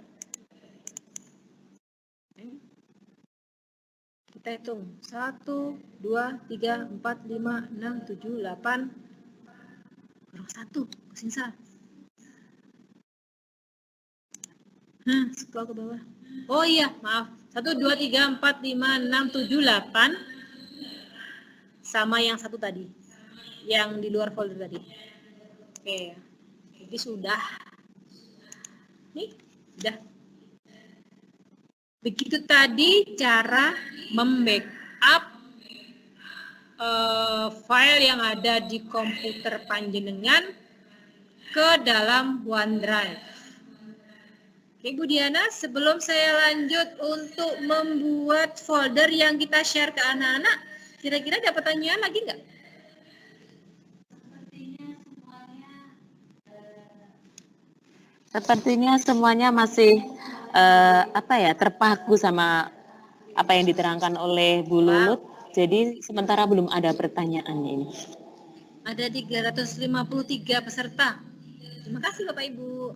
Kita hitung 1, 2, 3, 4, 5, 6, 7, 8, kurang 1, kesisa. Scroll ke bawah. Oh iya, maaf. 1, 2, 3, 4, 5, 6, 7, 8. Sama yang satu tadi. Yang di luar folder tadi. Oke. Jadi sudah. Nih, sudah. Begitu tadi cara membackup file yang ada di komputer panjenengan ke dalam OneDrive. Oke, Bu Diana, sebelum saya lanjut untuk membuat folder yang kita share ke anak-anak, kira-kira ada pertanyaan lagi nggak? Sepertinya semuanya masih terpaku sama apa yang diterangkan oleh Bu Lulut. Jadi sementara belum ada pertanyaan ini. Ada 353 peserta. Terima kasih Bapak Ibu.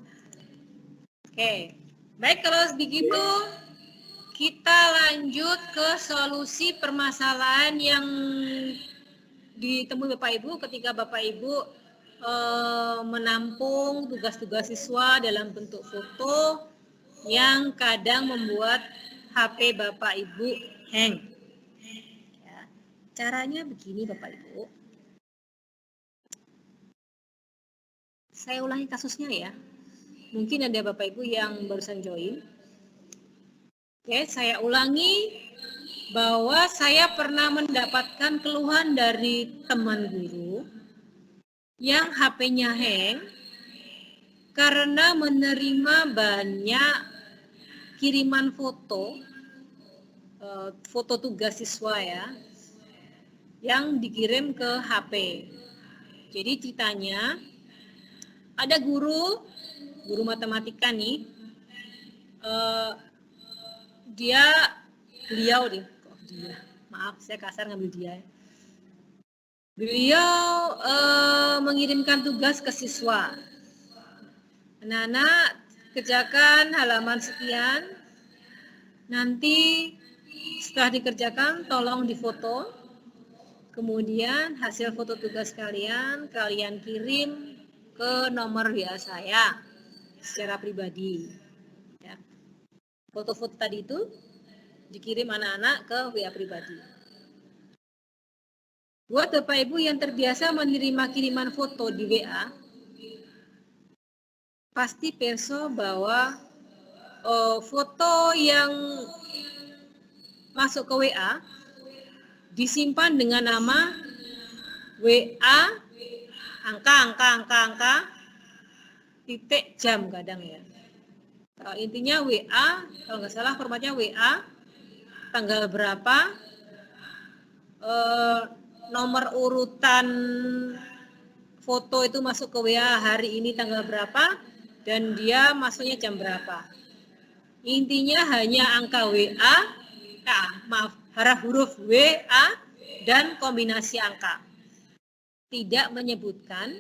Oke, baik kalau begitu kita lanjut ke solusi permasalahan yang ditemui Bapak Ibu ketika Bapak Ibu menampung tugas-tugas siswa dalam bentuk foto yang kadang membuat HP Bapak Ibu hang. Ya, caranya begini Bapak Ibu. Saya ulangi kasusnya ya. Mungkin ada Bapak Ibu yang barusan join. Oke, saya ulangi bahwa saya pernah mendapatkan keluhan dari teman guru yang HP-nya hang karena menerima banyak kiriman foto tugas siswa ya, yang dikirim ke HP. Jadi ceritanya ada guru matematika nih, maaf saya kasar ngambil dia. Beliau mengirimkan tugas ke siswa. Anak-anak kerjakan halaman sekian. Nanti setelah dikerjakan tolong difoto. Kemudian hasil foto tugas kalian kirim ke nomor WA saya secara pribadi. Ya. foto-foto tadi itu dikirim anak-anak ke WA pribadi. Buat Bapak Ibu yang terbiasa menerima kiriman foto di WA, pasti perso bahwa foto yang masuk ke WA disimpan dengan nama WA angka titik jam kadang ya. Intinya WA, kalau nggak salah formatnya WA tanggal berapa, nomor urutan foto itu masuk ke WA hari ini tanggal berapa, dan dia masuknya jam berapa. Intinya hanya angka WA, huruf WA dan kombinasi angka. Tidak menyebutkan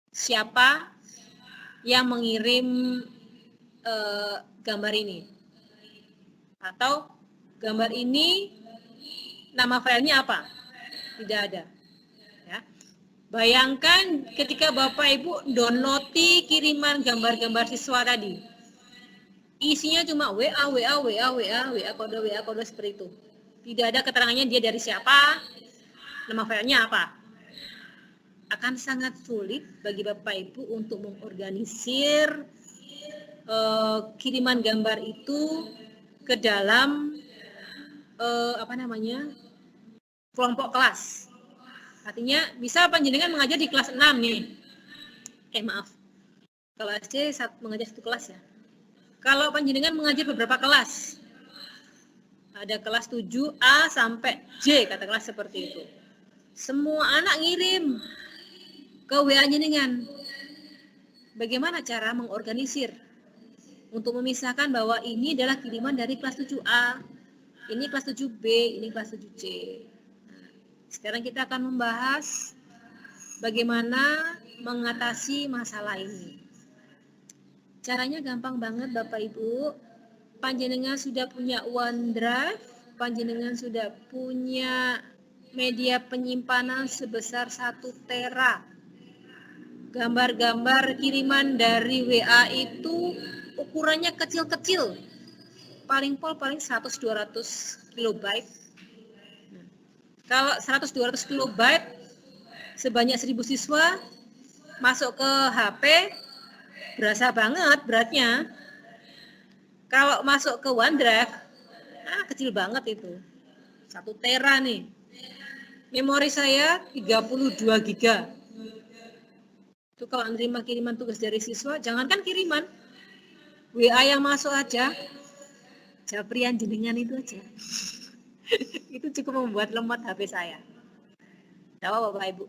siapa yang mengirim gambar ini. Atau gambar ini nama filenya apa? Tidak ada. Ya. Bayangkan ketika Bapak Ibu downloadi kiriman gambar-gambar siswa tadi. Isinya cuma WA kode seperti itu. Tidak ada keterangannya dia dari siapa, nama filenya apa. Akan sangat sulit bagi Bapak Ibu untuk mengorganisir kiriman gambar itu ke dalam kelompok kelas. Artinya bisa panjenengan mengajar di kelas 6 nih. Kalau SD mengajar satu kelas ya. Kalau panjenengan mengajar beberapa kelas, ada kelas 7A sampai J, katakanlah seperti itu. Semua anak ngirim ke WA jenengan. Bagaimana cara mengorganisir untuk memisahkan bahwa ini adalah kiriman dari kelas 7A, ini kelas 7B, ini kelas 7C. Nah, sekarang kita akan membahas bagaimana mengatasi masalah ini. Caranya gampang banget Bapak Ibu. Panjenengan sudah punya OneDrive, panjenengan sudah punya media penyimpanan sebesar 1 tera. Gambar-gambar kiriman dari WA itu ukurannya kecil-kecil. Paling 100-200 kilobyte. Nah, kalau 100-200 kilobyte sebanyak 1000 siswa masuk ke HP, berasa banget beratnya. Kalau masuk ke OneDrive, kecil banget itu. 1 tera nih. Memori saya 32 giga. Itu kalau menerima kiriman tugas dari siswa, jangankan kiriman, WA yang masuk aja, japrian jenengan itu aja. Itu cukup membuat lemot HP saya. Tidak apa Bapak Ibu,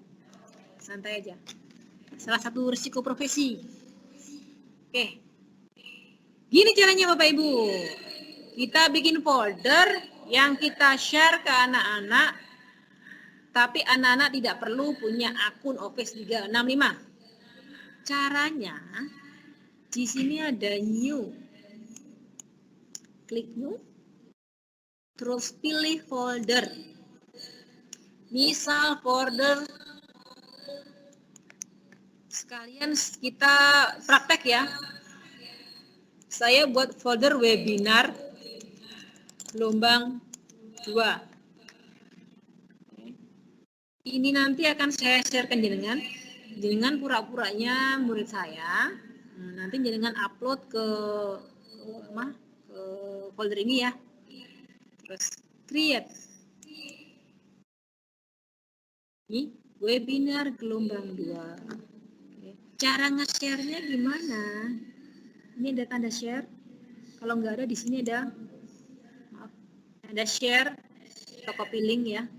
santai aja. Salah satu risiko profesi. Oke, gini caranya Bapak Ibu. Kita bikin folder yang kita share ke anak-anak, tapi anak-anak tidak perlu punya akun Office 365. Caranya, di sini ada new. Klik new, terus pilih folder. Misal folder, sekalian kita praktek ya. Saya buat folder webinar gelombang 2. Ini nanti akan saya share ke jenengan. Jenengan pura-puranya murid saya. Nanti jenengan upload ke folder ini ya. Terus create. Ini webinar gelombang 2. Cara nge-share-nya gimana? Ini ada tanda share. Kalau nggak ada di sini ada share atau copy link ya.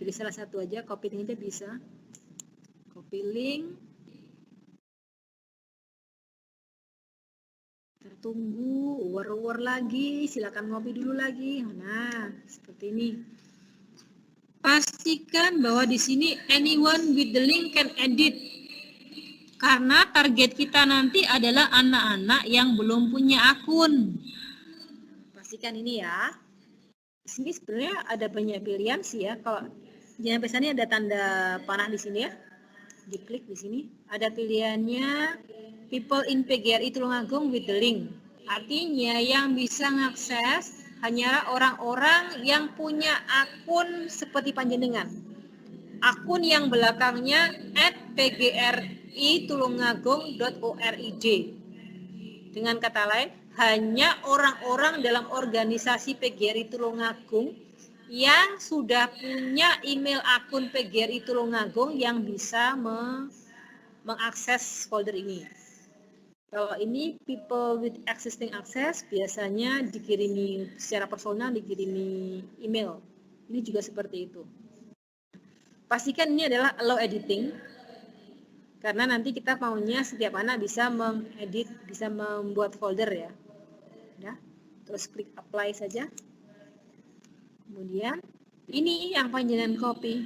Pilih salah satu aja, copy link aja bisa. Copy link. Tertunggu, war lagi, silakan ngopi dulu lagi. Nah, seperti ini. Pastikan bahwa di sini anyone with the link can edit. Karena target kita nanti adalah anak-anak yang belum punya akun. Pastikan ini ya. Di sini sebenarnya ada banyak pilihan sih ya. Kalau jangan pesannya ada tanda panah di sini ya. Diklik di sini. Ada pilihannya people in PGRI Tulungagung with the link. Artinya yang bisa mengakses hanyalah orang-orang yang punya akun seperti panjenengan. Akun yang belakangnya @pgritulungagung.org. Dengan kata lain, hanya orang-orang dalam organisasi PGRI Tulungagung yang sudah punya email akun PGRI Tulungagung yang bisa mengakses folder ini. Kalau ini people with existing access biasanya dikirimi secara personal, dikirimi email. Ini juga seperti itu. Pastikan ini adalah allow editing, karena nanti kita maunya setiap anak bisa mengedit, bisa membuat folder ya. Ya. Terus klik apply saja. Kemudian ini yang panjangan copy.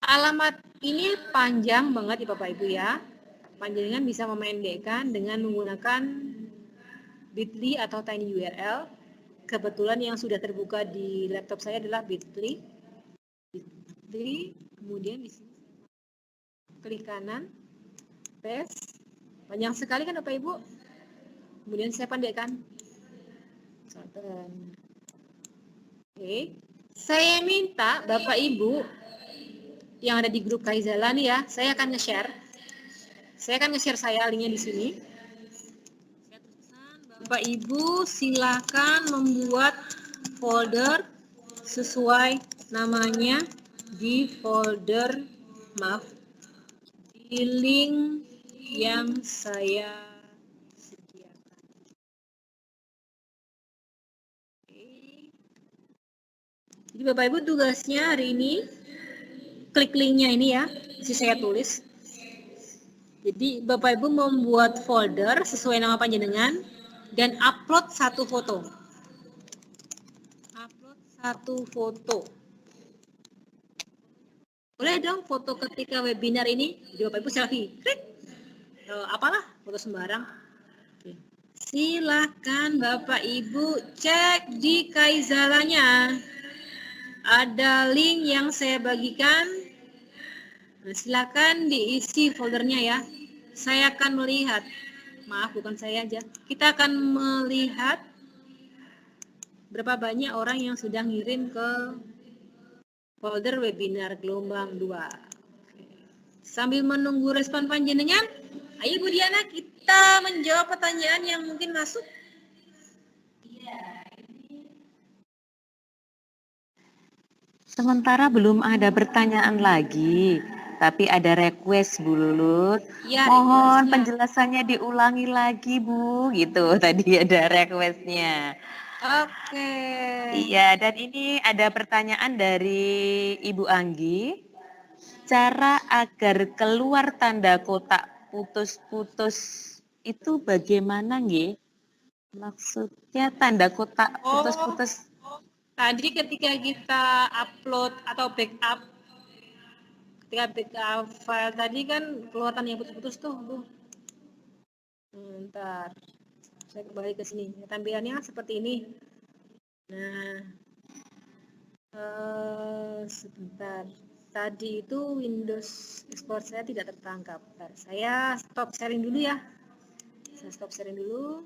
Alamat ini panjang banget ya Bapak Ibu ya. Panjenengan bisa memendekkan dengan menggunakan bit.ly atau tinyurl. Kebetulan yang sudah terbuka di laptop saya adalah bit.ly. Kemudian di sini klik kanan, paste. Panjang sekali kan Bapak Ibu? Kemudian saya pendekkan. Oke. Saya minta Bapak Ibu yang ada di grup Kaizala nih ya, saya akan nge-share. Saya linknya di sini. Bapak Ibu silakan membuat folder sesuai namanya di folder di link yang saya sediakan. Jadi Bapak Ibu tugasnya hari ini klik linknya ini ya, masih saya tulis. Jadi Bapak Ibu membuat folder sesuai nama panjenengan dan upload satu foto. Boleh dong foto ketika webinar ini, jadi Bapak Ibu selfie, klik. Apalah, foto sembarang. Oke. Silakan Bapak Ibu cek di Kaizalanya. Ada link yang saya bagikan. Nah, silakan diisi foldernya ya. Saya akan melihat. Maaf, bukan saya aja. Kita akan melihat berapa banyak orang yang sudah ngirim ke folder webinar gelombang 2. Sambil menunggu respon panjenengan, ayo Bu Diana kita menjawab pertanyaan yang mungkin masuk. Sementara belum ada pertanyaan lagi, tapi ada request Bu Lulut. Ya, Mohon penjelasannya diulangi lagi Bu, gitu. Tadi ada requestnya. Oke. Iya, dan ini ada pertanyaan dari Ibu Anggi. Cara agar keluar tanda kotak putus-putus itu bagaimana nggih? Maksudnya tanda kotak putus-putus. Tadi ketika kita upload atau backup, ketika backup file tadi kan keluar tanda yang putus-putus tuh, Bu. Bentar, saya kembali ke sini. Tampilannya seperti ini. Nah, sebentar. Tadi itu Windows Explorer saya tidak tertangkap. Bentar, saya stop sharing dulu ya. Saya stop sharing dulu.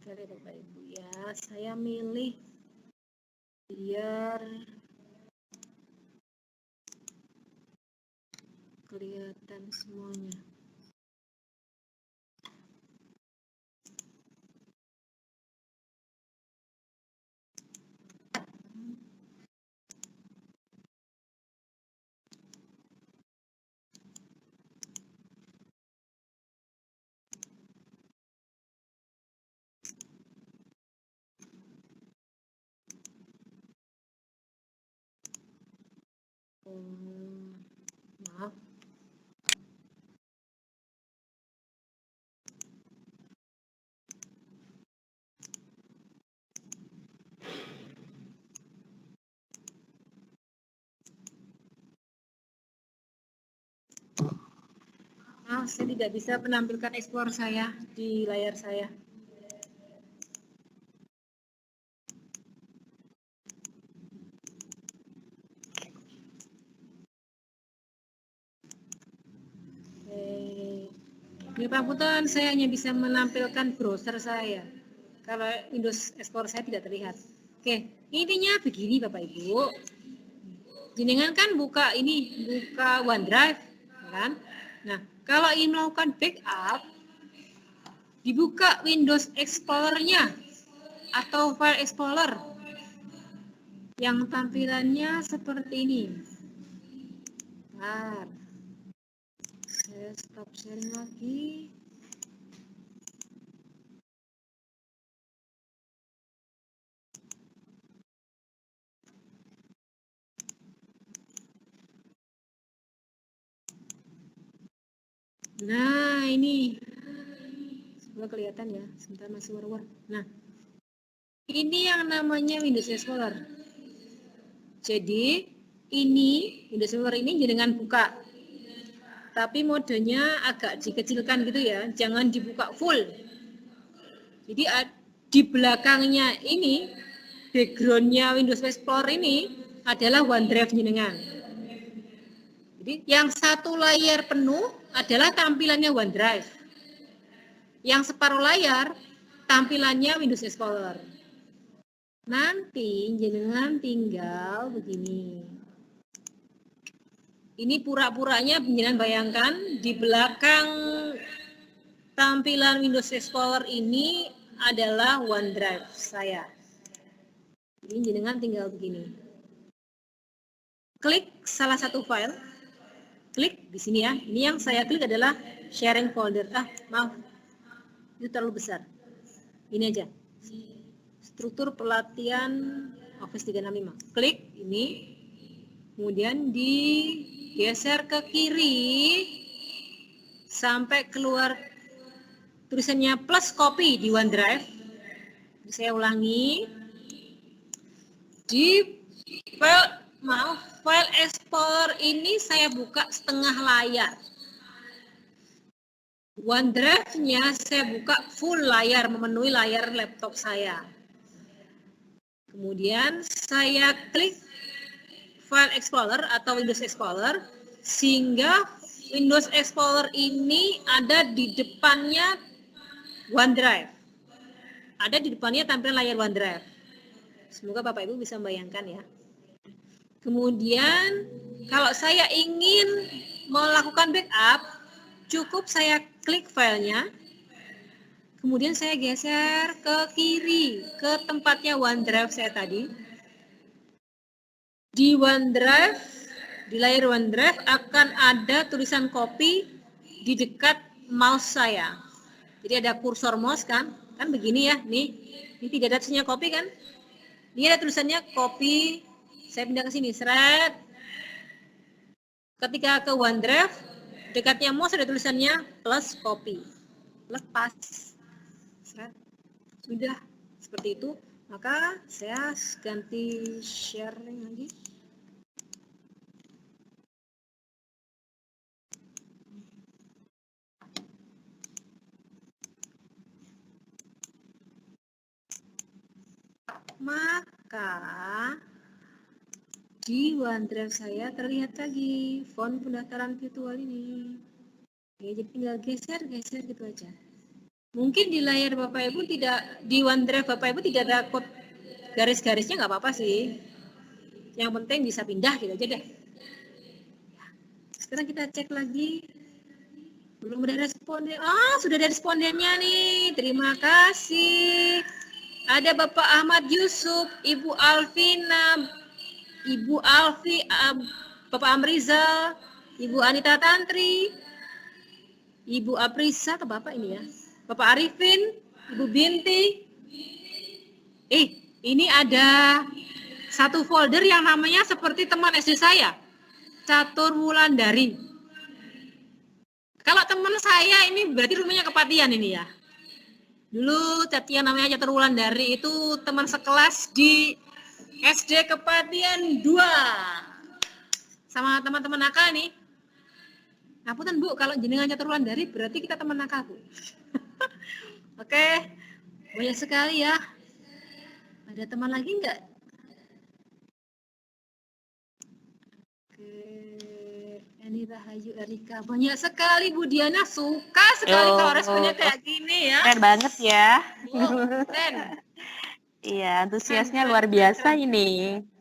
Oke Bapak Ibu ya, saya milih biar kelihatan semuanya. Maaf. Maaf, saya tidak bisa menampilkan Explorer saya di layar saya. Ini Pangapunten, saya hanya bisa menampilkan browser saya. Kalau Windows Explorer saya tidak terlihat. Oke, intinya begini Bapak Ibu. Jenengan kan buka OneDrive, kan? Nah, kalau ingin melakukan backup, dibuka Windows Explorer-nya atau File Explorer yang tampilannya seperti ini. Bentar. Saya stop sharing lagi. Nah, ini. Semoga kelihatan ya. Sebentar masih war-war. Nah, ini yang namanya Windows Explorer. Jadi, ini Windows Explorer ini jenengan buka. Tapi modenya agak dikecilkan gitu ya. Jangan dibuka full. Jadi, di belakangnya ini, background-nya Windows Explorer ini adalah OneDrive jenengan. Jadi, yang satu layar penuh adalah tampilannya OneDrive. Yang separuh layar, tampilannya Windows Explorer. Nanti jenengan tinggal begini. Ini pura-puranya jenengan bayangkan di belakang tampilan Windows Explorer ini adalah OneDrive saya. Ini jenengan tinggal begini. Klik salah satu file. Klik di sini ya. Ini yang saya klik adalah sharing folder. Maaf. Itu terlalu besar. Ini aja. Struktur pelatihan Office 365. Klik ini, kemudian digeser ke kiri sampai keluar tulisannya plus copy di OneDrive. Saya ulangi. Di file Explorer ini saya buka setengah layar. OneDrive-nya saya buka full layar, memenuhi layar laptop saya. Kemudian saya klik File Explorer atau Windows Explorer sehingga Windows Explorer ini ada di depannya OneDrive. Ada di depannya tampilan layar OneDrive. Semoga Bapak Ibu bisa membayangkan ya. Kemudian kalau saya ingin melakukan backup, cukup saya klik filenya. Kemudian saya geser ke kiri, ke tempatnya OneDrive saya tadi. Di OneDrive, di layar OneDrive akan ada tulisan copy di dekat mouse saya. Jadi ada kursor mouse kan begini ya, nih. Ini tidak ada tulisannya copy kan? Ini ada tulisannya copy. Saya pindah ke sini, seret. Ketika ke OneDrive, dekatnya mouse ada tulisannya plus copy. Lepas. Sudah seperti itu, maka saya ganti sharing lagi. Maka di OneDrive saya terlihat lagi font pendaftaran virtual ini. Oke, jadi tinggal geser gitu aja. Mungkin di layar Bapak Ibu tidak, di OneDrive Bapak Ibu tidak ada kode garis-garisnya, nggak apa-apa sih. Yang penting bisa pindah gitu aja deh. Sekarang kita cek lagi. Belum ada responden. Sudah ada respondennya nih. Terima kasih. Ada Bapak Ahmad Yusuf, Ibu Alvina, Ibu Alfi, Bapak Amrizal, Ibu Anita Tantri, Ibu Aprisa atau Bapak ini ya. Bapak Arifin, Ibu Binti. Ini ada satu folder yang namanya seperti teman SD saya, Catur Wulandari. Kalau teman saya ini berarti rumahnya Kepatihan ini ya. Dulu yang namanya Catur Wulandari itu teman sekelas di SD Kepatihan 2. Sama teman-teman nakal nih. Ngapunten Bu, kalau jenengan catur Wulandari berarti kita teman nakal Bu. Oke, banyak sekali ya. Ada teman lagi enggak? Oke, Eni Rahayu Erika. Banyak sekali Bu Diana, suka sekali kalau responnya kayak gini ya. Keren banget ya. Bu, keren. Iya, antusiasnya Keren, luar keren, biasa keren. ini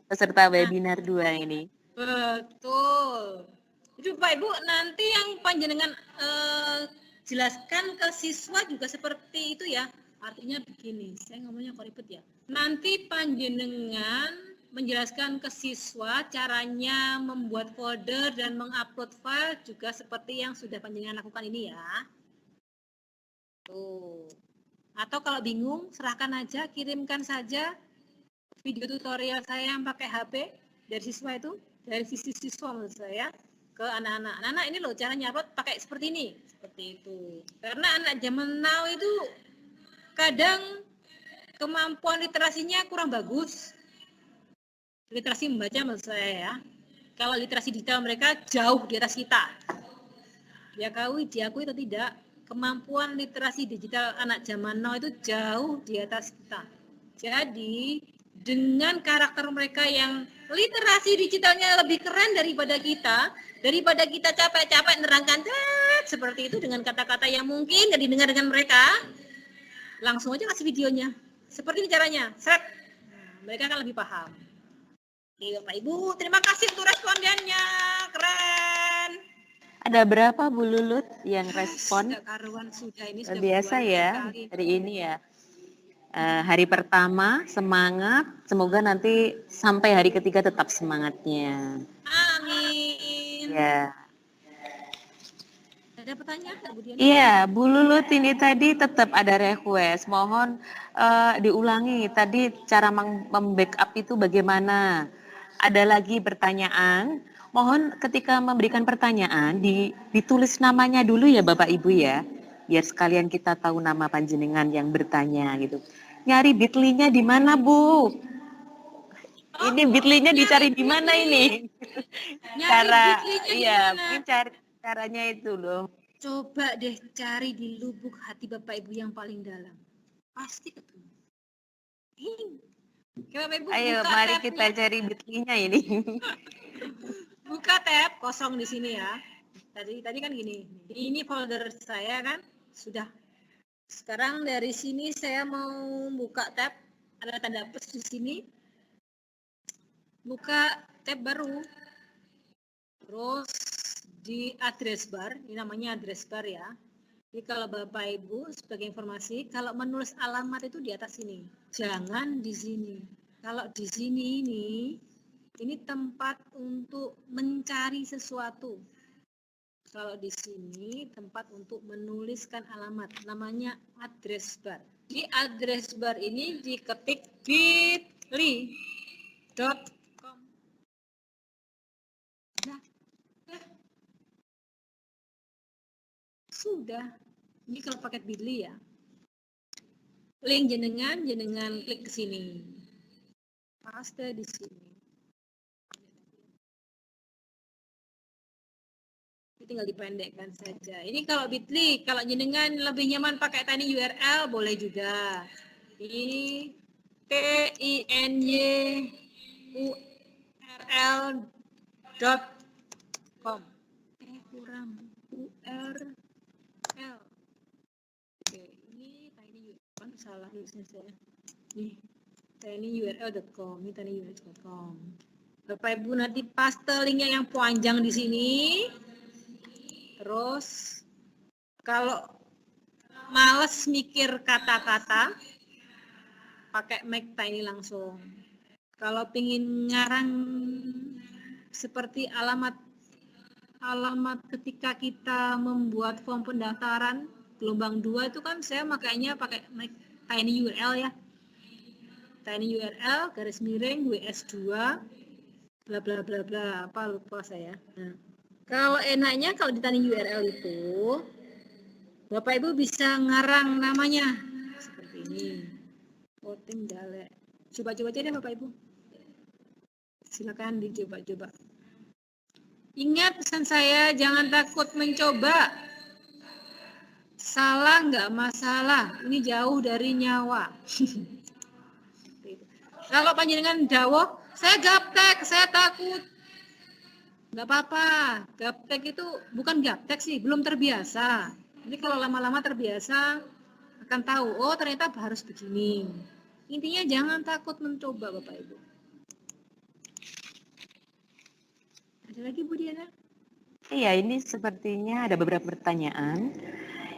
peserta Nah, webinar 2 ini. betul. Jadi Pak Ibu, nanti yang panjenengan jelaskan ke siswa juga seperti itu ya. Artinya begini, saya ngomongnya kok ribet ya. Nanti panjenengan menjelaskan ke siswa caranya membuat folder dan mengupload file juga seperti yang sudah panjenengan lakukan ini ya. Tuh. Atau kalau bingung, serahkan aja, kirimkan saja video tutorial saya yang pakai HP dari siswa itu, dari sisi siswa menurut saya ke anak-anak. Anak-anak ini loh caranya upload pakai seperti ini, seperti itu. Karena anak zaman now itu kadang kemampuan literasinya kurang bagus. Literasi membaca menurut saya ya. Kalau literasi digital mereka jauh di atas kita. Diakui atau tidak, kemampuan literasi digital anak zaman now itu jauh di atas kita. Jadi dengan karakter mereka yang literasi digitalnya lebih keren daripada kita capek-capek nerangkan seperti itu dengan kata-kata yang mungkin gak didengar dengan mereka, langsung aja kasih videonya. Seperti ini caranya, seret. Nah, mereka akan lebih paham. Oke, Bapak Ibu, terima kasih untuk respondennya, keren. Ada berapa Bu Lulut yang respon? Sudah karuan, sudah ini Luar sudah biasa banyak ya sekali. hari ini ya. Hari pertama semangat, semoga nanti sampai hari ketiga tetap semangatnya. Amin. Ya. Ada pertanyaan Kak Budiana? Iya, Bu Lulut ini tadi tetap ada request. Mohon diulangi tadi cara membackup itu bagaimana. Ada lagi pertanyaan. Mohon ketika memberikan pertanyaan ditulis namanya dulu ya Bapak Ibu ya. Biar sekalian kita tahu nama panjenengan yang bertanya gitu. Nyari bitly-nya di mana Bu? Ini bitly-nya dicari di mana ini? Nyari Cara bitly-nya di iya, mana? mungkin cari caranya itu loh. Coba deh cari di lubuk hati Bapak Ibu yang paling dalam. Pasti ketemu. Oke, Bapak Ibu Ayo, buka mari tab-nya. kita cari bitly-nya ini. Buka tab kosong di sini ya. Tadi kan gini. Ini folder saya kan sudah. Sekarang dari sini saya mau buka tab, ada tanda plus di sini. Buka tab baru. Terus di address bar, ini namanya address bar ya. Jadi kalau Bapak Ibu sebagai informasi, kalau menulis alamat itu di atas sini. Jangan di sini. Kalau di sini ini tempat untuk mencari sesuatu. Kalau di sini tempat untuk menuliskan alamat, namanya address bar. Di address bar ini diketik bit.ly.com. Nah, sudah. Ini kalau paket bit.ly ya. Link jenengan klik ke sini. Paste di sini. Tinggal dipendekkan saja. Ini kalau bit.ly, kalau jenengan lebih nyaman pakai tiny URL boleh juga. Ini tinyurl.com. Kurang URL. Oke, ini tiny URL salah tulisnya saya. Nih, tinyurl.com. Ini tinyurl.com. Bapak Ibu nanti paste linknya yang panjang di sini. Terus kalau males mikir kata-kata, pakai Make Tiny langsung. Kalau pingin ngarang seperti alamat ketika kita membuat form pendaftaran gelombang 2 itu kan saya makanya pakai Make Tiny URL ya. Tiny URL garis miring WS2 bla bla bla bla apa lupa saya. Nah, kalau enaknya kalau di tiny URL itu Bapak Ibu bisa ngarang namanya seperti ini. Voting Dale. Coba-coba aja deh Bapak Ibu. Silakan dicoba-coba. Ingat pesan saya, jangan takut mencoba. Salah nggak masalah, ini jauh dari nyawa. Kalau panjenengan dawuh, saya gaptek, saya takut. Nggak apa-apa, gaptek itu bukan gaptek sih, belum terbiasa. Jadi kalau lama-lama terbiasa, akan tahu, oh ternyata harus begini. Intinya jangan takut mencoba Bapak Ibu. Ada lagi Bu Diana? Iya, ini sepertinya ada beberapa pertanyaan.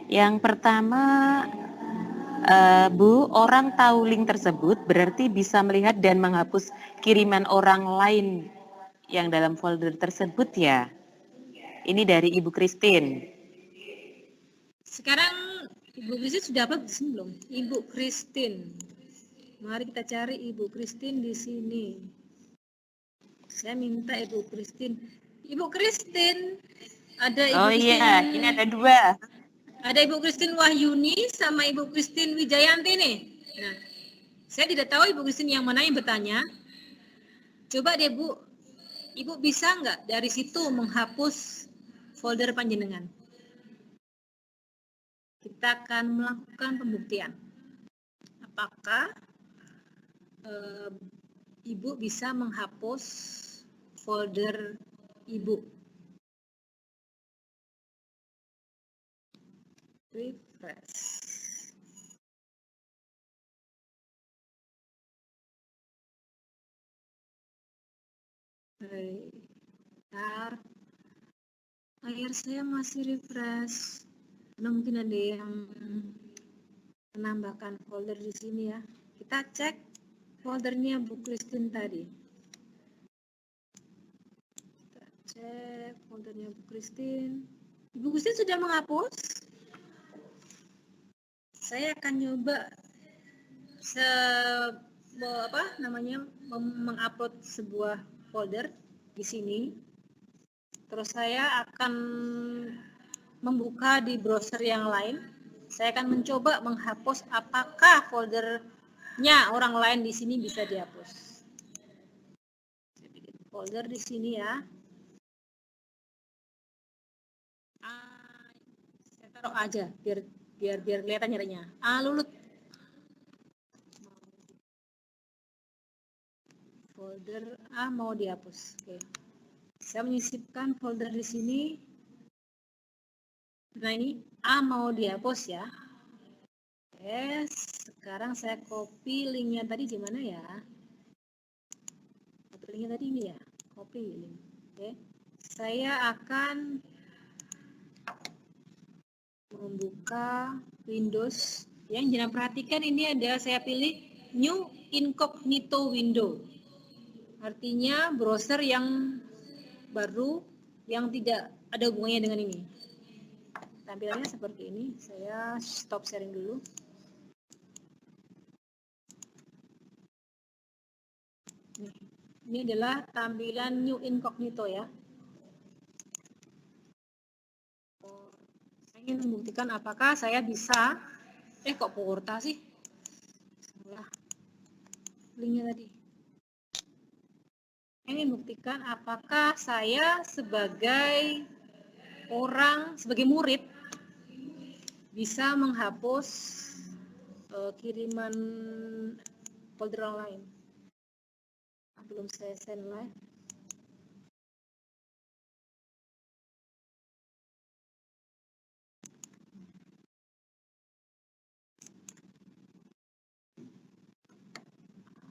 Yang pertama, Bu, orang tahu link tersebut berarti bisa melihat dan menghapus kiriman orang lain yang dalam folder tersebut ya? Ini dari Ibu Christine. Sekarang Ibu Christine sudah upload di sini belum? Ibu Christine. Mari kita cari Ibu Christine di sini. Saya minta Ibu Christine. Ibu Christine, ada Ibu Christine. Iya, ini ada dua. Ada Ibu Christine Wahyuni sama Ibu Christine Wijayanti nih. Nah, saya tidak tahu Ibu Christine yang mana yang bertanya. Coba deh Bu, Ibu bisa nggak dari situ menghapus folder panjenengan? Kita akan melakukan pembuktian. Apakah Ibu bisa menghapus folder Ibu? Refresh. Bentar. Layar saya masih refresh. Karena mungkin ada yang menambahkan folder di sini ya. Kita cek foldernya Bu Christine tadi. Kita cek foldernya Bu Christine. Ibu Christine sudah menghapus? Saya akan nyoba mengupload sebuah folder di sini. Terus saya akan membuka di browser yang lain. Saya akan mencoba menghapus apakah foldernya orang lain di sini bisa dihapus. Saya bikin folder di sini ya. Saya taruh aja biar kelihatan nyarinya. Lulut. Folder A mau dihapus. Oke. Saya menyisipkan folder di sini. Nah ini A mau dihapus ya. Oke, sekarang saya copy linknya tadi di mana ya? Linknya tadi ini ya, copy link. Oke, saya akan membuka Windows. Yang jangan perhatikan ini ada saya pilih New Incognito Window. Artinya browser yang baru yang tidak ada hubungannya dengan ini. Tampilannya seperti ini. Saya stop sharing dulu. Ini adalah tampilan New Incognito ya. Saya ingin membuktikan apakah saya bisa. Kok Porta sih? Salah. Linknya tadi. Saya ingin membuktikan apakah saya sebagai murid bisa menghapus kiriman folder orang lain. Belum saya send live.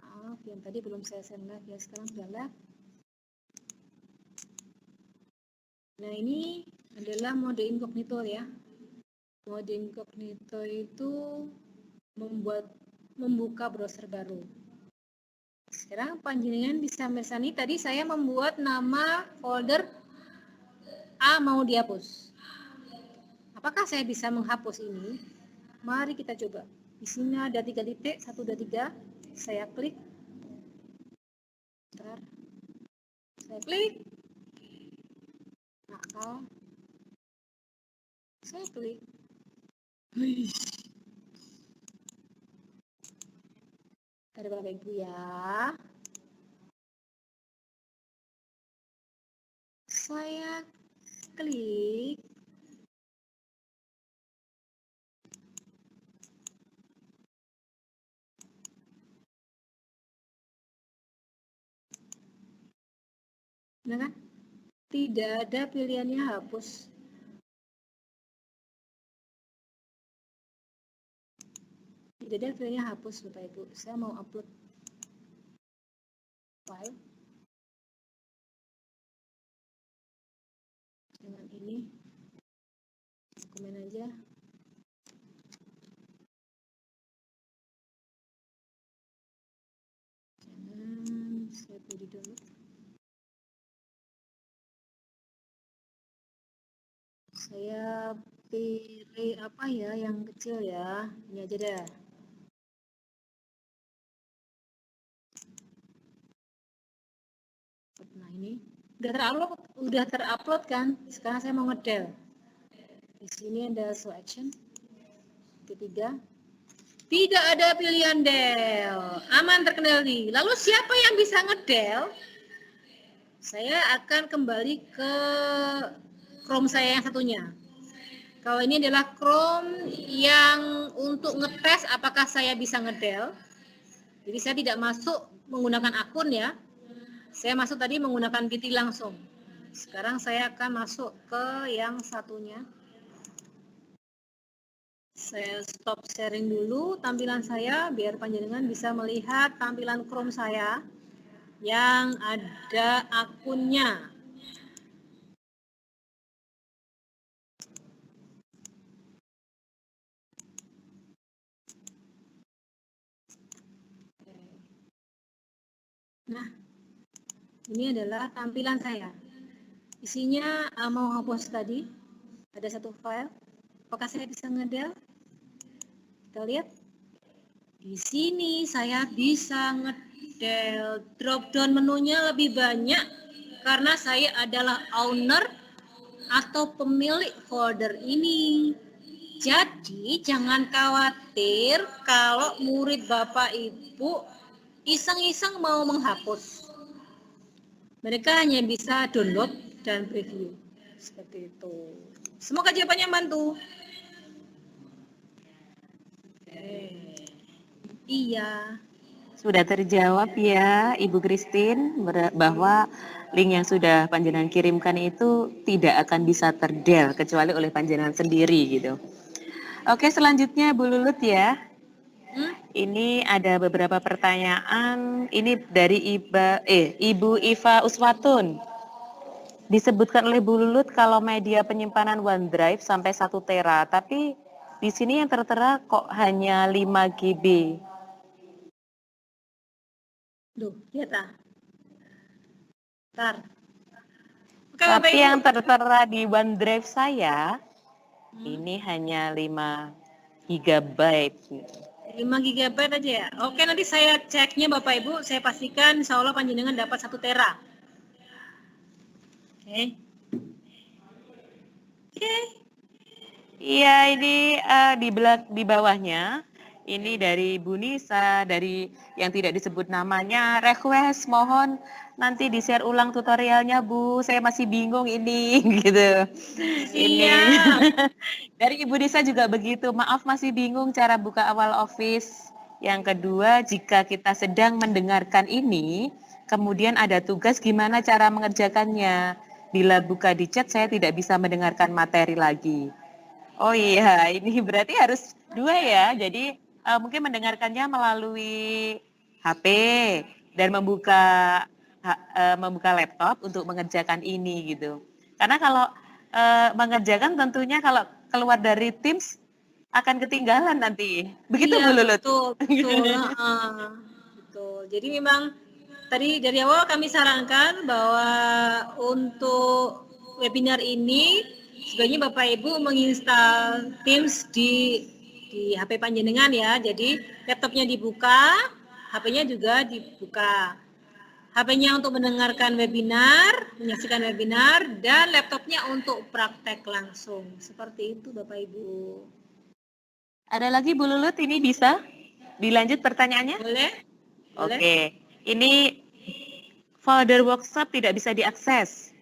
Maaf, yang tadi belum saya send live ya, sekarang sudah live. Nah ini adalah mode incognito ya. Mode incognito itu membuka browser baru. Sekarang panjenengan bisa mesani tadi saya membuat nama folder A mau dihapus. Apakah saya bisa menghapus ini? Mari kita coba. Di sini ada 3 titik, 1, 2, 3. Saya klik. Bentar. Saya klik. Nakal. Saya klik. Ada Bapak Ibu ya. Saya Nah kan? Tidak ada pilihannya hapus. Tidak ada pilihannya hapus Bapak Ibu. Saya mau upload file dengan ini. Komen aja. Jangan saya pilih download. Saya pilih apa ya yang kecil ya. Ini aja deh. Nah ini udah terupload kan? Sekarang saya mau ngedel. Di sini ada selection. Ketiga. Tidak ada pilihan del. Aman terkendali. Lalu siapa yang bisa ngedel? Saya akan kembali ke Chrome saya yang satunya. Kalau ini adalah Chrome yang untuk ngetes apakah saya bisa ngedel. Jadi saya tidak masuk menggunakan akun ya. Saya masuk tadi menggunakan VT langsung. Sekarang saya akan masuk ke yang satunya. Saya stop sharing dulu tampilan saya biar panjenengan bisa melihat tampilan Chrome saya yang ada akunnya. Nah, ini adalah tampilan saya. Isinya mau hapus tadi, ada satu file. Apakah saya bisa ngedel? Kita lihat. Di sini saya bisa ngedel. Drop down menunya lebih banyak karena saya adalah owner atau pemilik folder ini. Jadi jangan khawatir kalau murid Bapak Ibu iseng-iseng mau menghapus. Mereka hanya bisa download dan preview. Seperti itu. Semoga jawabannya membantu. Iya. Sudah terjawab ya Ibu Christine bahwa link yang sudah panjenengan kirimkan itu tidak akan bisa terdel kecuali oleh panjenengan sendiri gitu. Oke, selanjutnya Bu Lulut ya. Ini ada beberapa pertanyaan. Ini dari Ibu Iva Uswatun. Disebutkan oleh Bu Lulut kalau media penyimpanan OneDrive sampai 1 tera, tapi di sini yang tertera kok hanya 5 GB. Duh, lihat ah. Bentar. Oke, Bapak Tapi Ibu. yang tertera di OneDrive saya ini hanya 5 GB. 5 GB aja ya. Oke, nanti saya ceknya Bapak Ibu, saya pastikan insya Allah panjenengan dapat 1 tera. Oke. Oke. Iya, ini di bawahnya. Ini dari Bu Nisa, dari yang tidak disebut namanya, request mohon nanti di-share ulang tutorialnya Bu, saya masih bingung ini, gitu. Ini dari Ibu Nisa juga begitu, maaf masih bingung cara buka awal Office. Yang kedua, jika kita sedang mendengarkan ini, kemudian ada tugas gimana cara mengerjakannya. Bila buka di chat, saya tidak bisa mendengarkan materi lagi. Oh iya, ini berarti harus 2 ya. Jadi mungkin mendengarkannya melalui HP dan membuka laptop untuk mengerjakan ini gitu. Karena kalau mengerjakan tentunya kalau keluar dari Teams akan ketinggalan nanti. Begitu Iya, Bu Lulut? betul. Betul. Jadi memang tadi dari awal kami sarankan bahwa untuk webinar ini sebaiknya Bapak Ibu menginstal Teams di HP panjenengan ya. Jadi laptopnya dibuka, HP-nya juga dibuka. HP-nya untuk mendengarkan webinar, menyaksikan webinar, dan laptopnya untuk praktek langsung. Seperti itu Bapak Ibu. Ada lagi Bu Lulut, ini bisa dilanjut pertanyaannya? Boleh? Boleh? Oke, ini folder workshop tidak bisa diakses.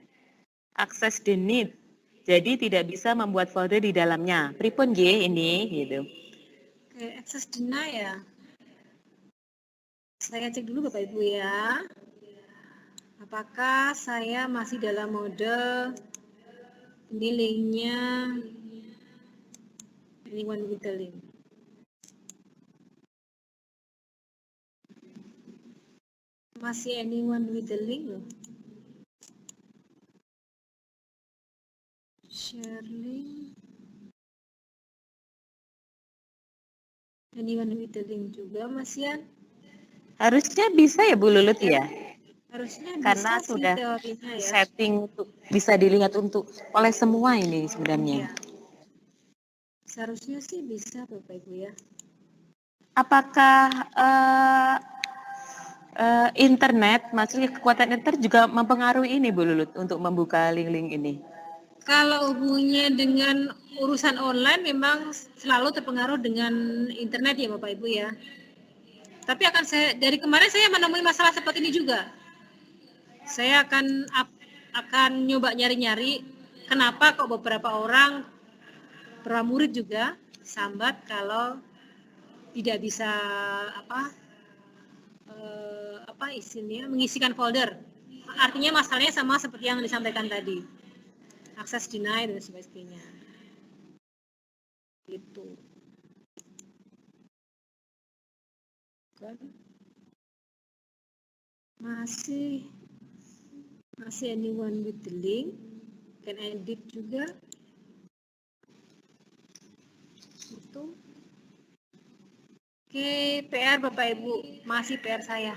Akses denied. Jadi tidak bisa membuat folder di dalamnya. Pripun G ini gitu. Oke, akses deny ya. Saya cek dulu Bapak Ibu ya. Apakah saya masih dalam mode ini linknya anyone with the link? Masih anyone with the link loh. Share link. Anyone with the link juga Mas Yan? Harusnya bisa ya Bu Lulut ya? Harusnya Karena bisa sudah sih teorinya ya. setting untuk bisa dilihat untuk oleh semua ini sebenarnya. Iya. Seharusnya sih bisa Bapak Ibu ya. Apakah internet, maksudnya kekuatan internet juga mempengaruhi ini Bu Lulut untuk membuka link-link ini? Kalau hubungannya dengan urusan online memang selalu terpengaruh dengan internet ya Bapak Ibu ya. Tapi dari kemarin saya menemui masalah seperti ini juga. Saya akan nyoba nyari-nyari kenapa kok beberapa orang murid juga sambat kalau tidak bisa istilahnya mengisikan folder. Artinya masalahnya sama seperti yang disampaikan tadi. Akses denied dan sebagainya. Gitu. Kan? Masih anyone with the link? Can edit juga. Itu. Oke, PR Bapak Ibu, masih PR saya.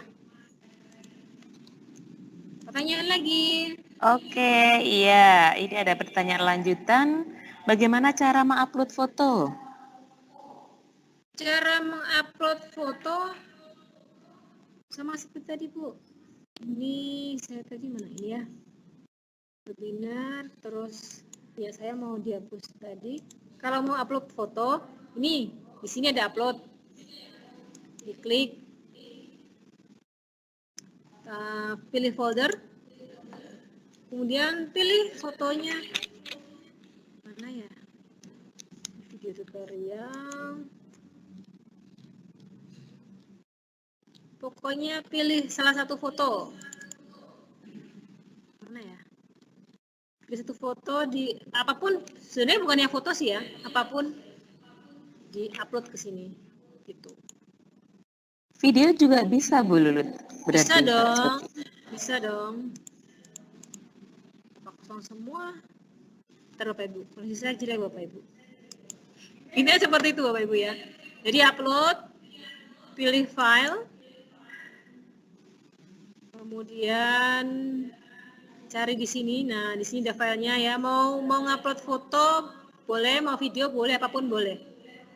Pertanyaan lagi. Oke, iya. Ini ada pertanyaan lanjutan. Bagaimana cara mengupload foto? Cara mengupload foto sama seperti tadi Bu. Ini saya tadi mana ini ya? Webinar, terus ya saya mau dihapus tadi. Kalau mau upload foto, ini di sini ada upload. Diklik, pilih folder, kemudian pilih fotonya. Mana ya? Video tutorial. Pokoknya pilih salah satu foto. Mana ya? Pilih satu foto di apapun, sebenarnya bukan yang foto sih ya, apapun di-upload ke sini. Gitu. Video juga bisa Bu Lulut. Berarti. Bisa dong. Bisa dong. Kosong semua. Ntar Bapak Ibu, kondisi saya jelek Bapak Ibu. Ini seperti itu Bapak Ibu ya. Jadi upload, pilih file, kemudian cari di sini. Nah, di sini ada filenya ya. Mau ngupload foto boleh, mau video boleh, apapun boleh.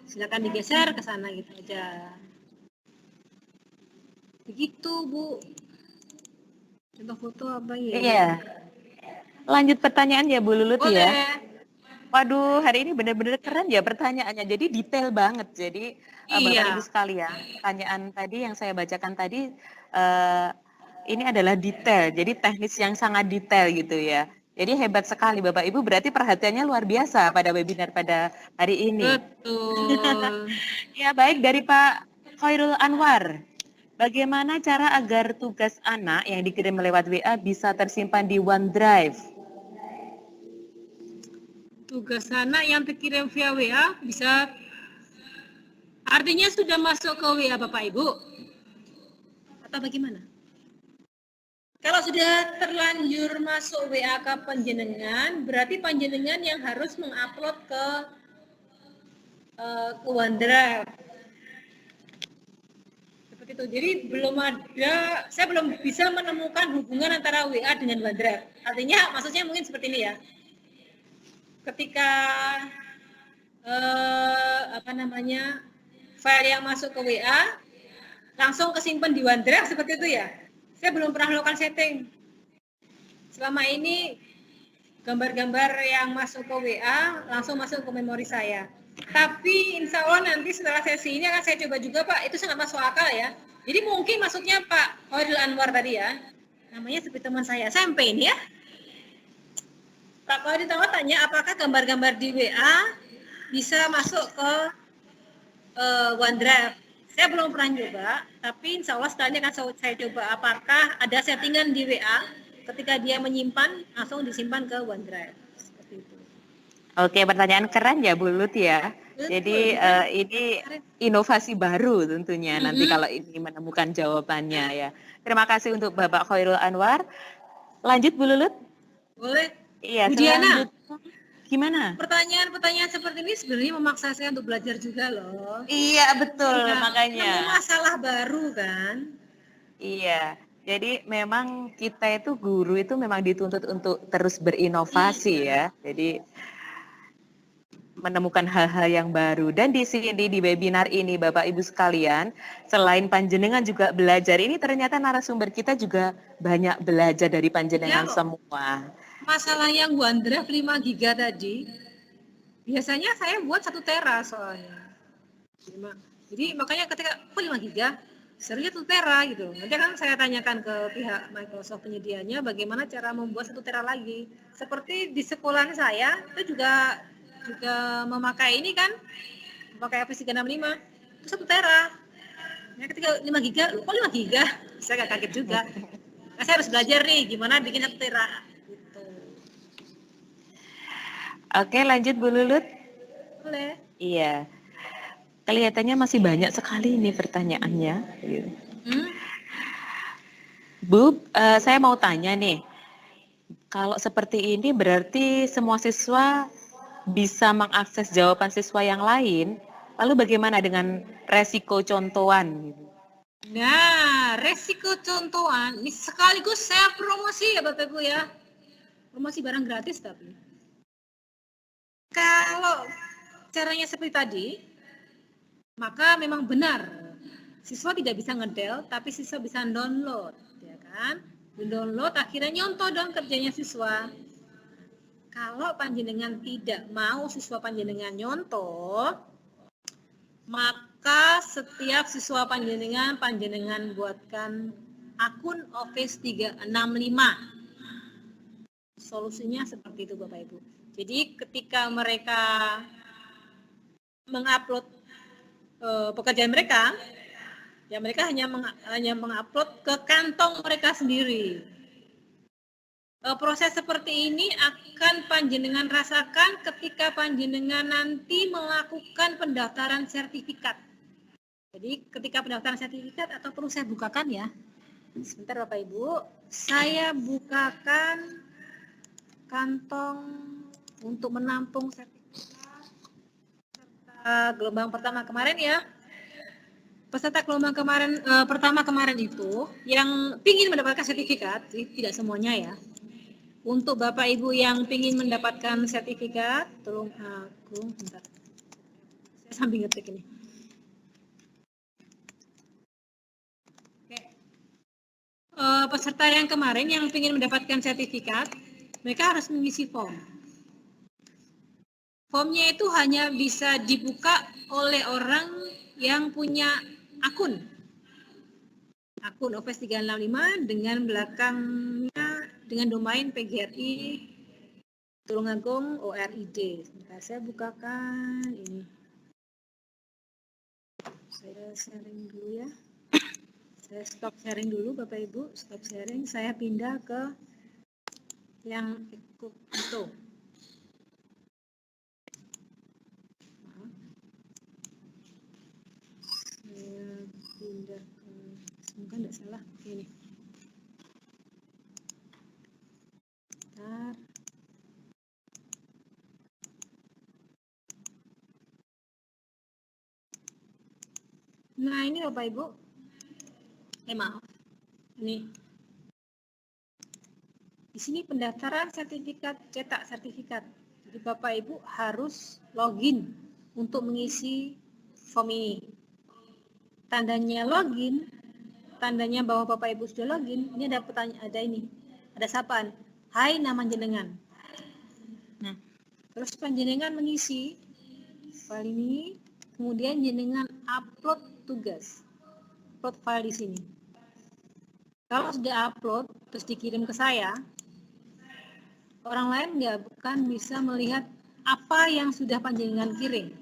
Silakan digeser ke sana gitu aja. Begitu Bu. Contoh foto apa ya? Iya. Lanjut pertanyaan ya Bu Lulut Boleh. ya. Waduh, hari ini benar-benar keren ya pertanyaannya. Jadi detail banget. Jadi Bapak Ibu sekalian, pertanyaan tadi yang saya bacakan tadi ini adalah detail. Jadi teknis yang sangat detail gitu ya. Jadi hebat sekali Bapak Ibu, berarti perhatiannya luar biasa pada webinar pada hari ini. Betul. Ya, baik, dari Pak Khairul Anwar. Bagaimana cara agar tugas anak yang dikirim lewat WA bisa tersimpan di OneDrive? Tugas anak yang terkirim via WA bisa, artinya sudah masuk ke WA Bapak Ibu? Atau bagaimana? Kalau sudah terlanjur masuk WA ke panjenengan, berarti panjenengan yang harus mengupload ke OneDrive. Seperti itu. Jadi saya belum bisa menemukan hubungan antara WA dengan OneDrive. Artinya, maksudnya mungkin seperti ini ya. Ketika file yang masuk ke WA langsung kesimpan di OneDrive seperti itu ya. Saya belum pernah melakukan setting. Selama ini gambar-gambar yang masuk ke WA langsung masuk ke memori saya. Tapi insya Allah nanti setelah sesi ini akan saya coba juga Pak. Itu sangat masuk akal ya. Jadi mungkin maksudnya Pak Khairul Anwar tadi ya. Namanya seperti teman saya SMP ini ya. Pak Khairul Anwar tanya apakah gambar-gambar di WA bisa masuk ke OneDrive. Saya belum pernah coba, tapi insya Allah setelah ini akan saya coba apakah ada settingan di WA ketika dia menyimpan langsung disimpan ke OneDrive. Seperti itu. Oke, pertanyaan keren ya Bu Lut ya. Jadi Betul, ini inovasi baru tentunya nanti kalau ini menemukan jawabannya ya. Terima kasih untuk Bapak Khairul Anwar. Lanjut Bu Lulut. Boleh. Iya, Bu Diana, selanjutnya gimana? pertanyaan-pertanyaan seperti ini sebenarnya memaksa saya untuk belajar juga loh. Iya, betul Nah, makanya. nemu masalah baru kan. Iya. Jadi memang kita itu guru itu memang dituntut untuk terus berinovasi ya. Jadi menemukan hal-hal yang baru. Dan di sini di webinar ini Bapak Ibu sekalian, selain panjenengan juga belajar, ini ternyata narasumber kita juga banyak belajar dari panjenengan Ya, semua. masalah yang OneDrive 5 GB tadi, biasanya saya buat 1 tera soalnya. Jadi makanya ketika 5 GB, serunya 1 tera gitu. Nanti kan saya tanyakan ke pihak Microsoft penyedianya bagaimana cara membuat 1 tera lagi. Seperti di sekolah saya itu juga memakai ini kan, memakai Office 365 itu 1 tera. Ya ketika 5 GB, kok 5 GB? Saya agak kaget juga. Nah, saya harus belajar nih gimana bikin 1 tera gitu. Oke, lanjut Bu Lulut. Boleh. Iya. Kelihatannya masih banyak sekali ini pertanyaannya. Bu, saya mau tanya nih. Kalau seperti ini berarti semua siswa bisa mengakses jawaban siswa yang lain. Lalu bagaimana dengan resiko contohan? Nah, resiko contohan, ini sekaligus saya promosi ya Bapak Ibu ya. Promosi barang gratis tapi. Kalau caranya seperti tadi, maka memang benar. Siswa tidak bisa ngedel, tapi siswa bisa download, ya kan? Download akhirnya nyontoh dong kerjanya siswa. Kalau panjenengan tidak mau siswa panjenengan nyontoh, maka setiap siswa panjenengan buatkan akun Office 365. Solusinya seperti itu Bapak Ibu. Jadi ketika mereka mengupload pekerjaan mereka, ya mereka hanya mengupload ke kantong mereka sendiri. Proses seperti ini akan panjenengan rasakan ketika panjenengan nanti melakukan pendaftaran sertifikat. Jadi ketika pendaftaran sertifikat, atau perlu saya bukakan ya. Sebentar Bapak Ibu, saya bukakan kantong untuk menampung sertifikat peserta gelombang pertama kemarin ya. Peserta gelombang pertama kemarin itu yang ingin mendapatkan sertifikat, tidak semuanya ya. Untuk Bapak Ibu yang ingin mendapatkan sertifikat, tolong aku bentar. Saya sambil ngetik ini. Oke. Peserta yang kemarin yang ingin mendapatkan sertifikat, mereka harus mengisi form. Formnya itu hanya bisa dibuka oleh orang yang punya akun Office 365 dengan belakangnya dengan domain PGRI Tulungagung ORID. Sebentar saya bukakan ini. Saya sharing dulu ya. Saya stop sharing dulu Bapak Ibu, stop sharing. Saya pindah ke yang ikut itu. Saya pindah ke, semoga tidak salah. Ini. Bentar. Nah ini Bapak Ibu, maaf, ini di sini pendaftaran sertifikat, cetak sertifikat. Jadi Bapak Ibu harus login untuk mengisi form ini. Tandanya login, tandanya bahwa Bapak Ibu sudah login. Ini ada pertanyaan, ada sapaan. Hai nama jenengan. Nah, terus panjenengan mengisi file ini, kemudian jenengan upload tugas, upload file di sini. Kalau sudah upload terus dikirim ke saya, orang lain nggak akan bisa melihat apa yang sudah panjenengan kirim.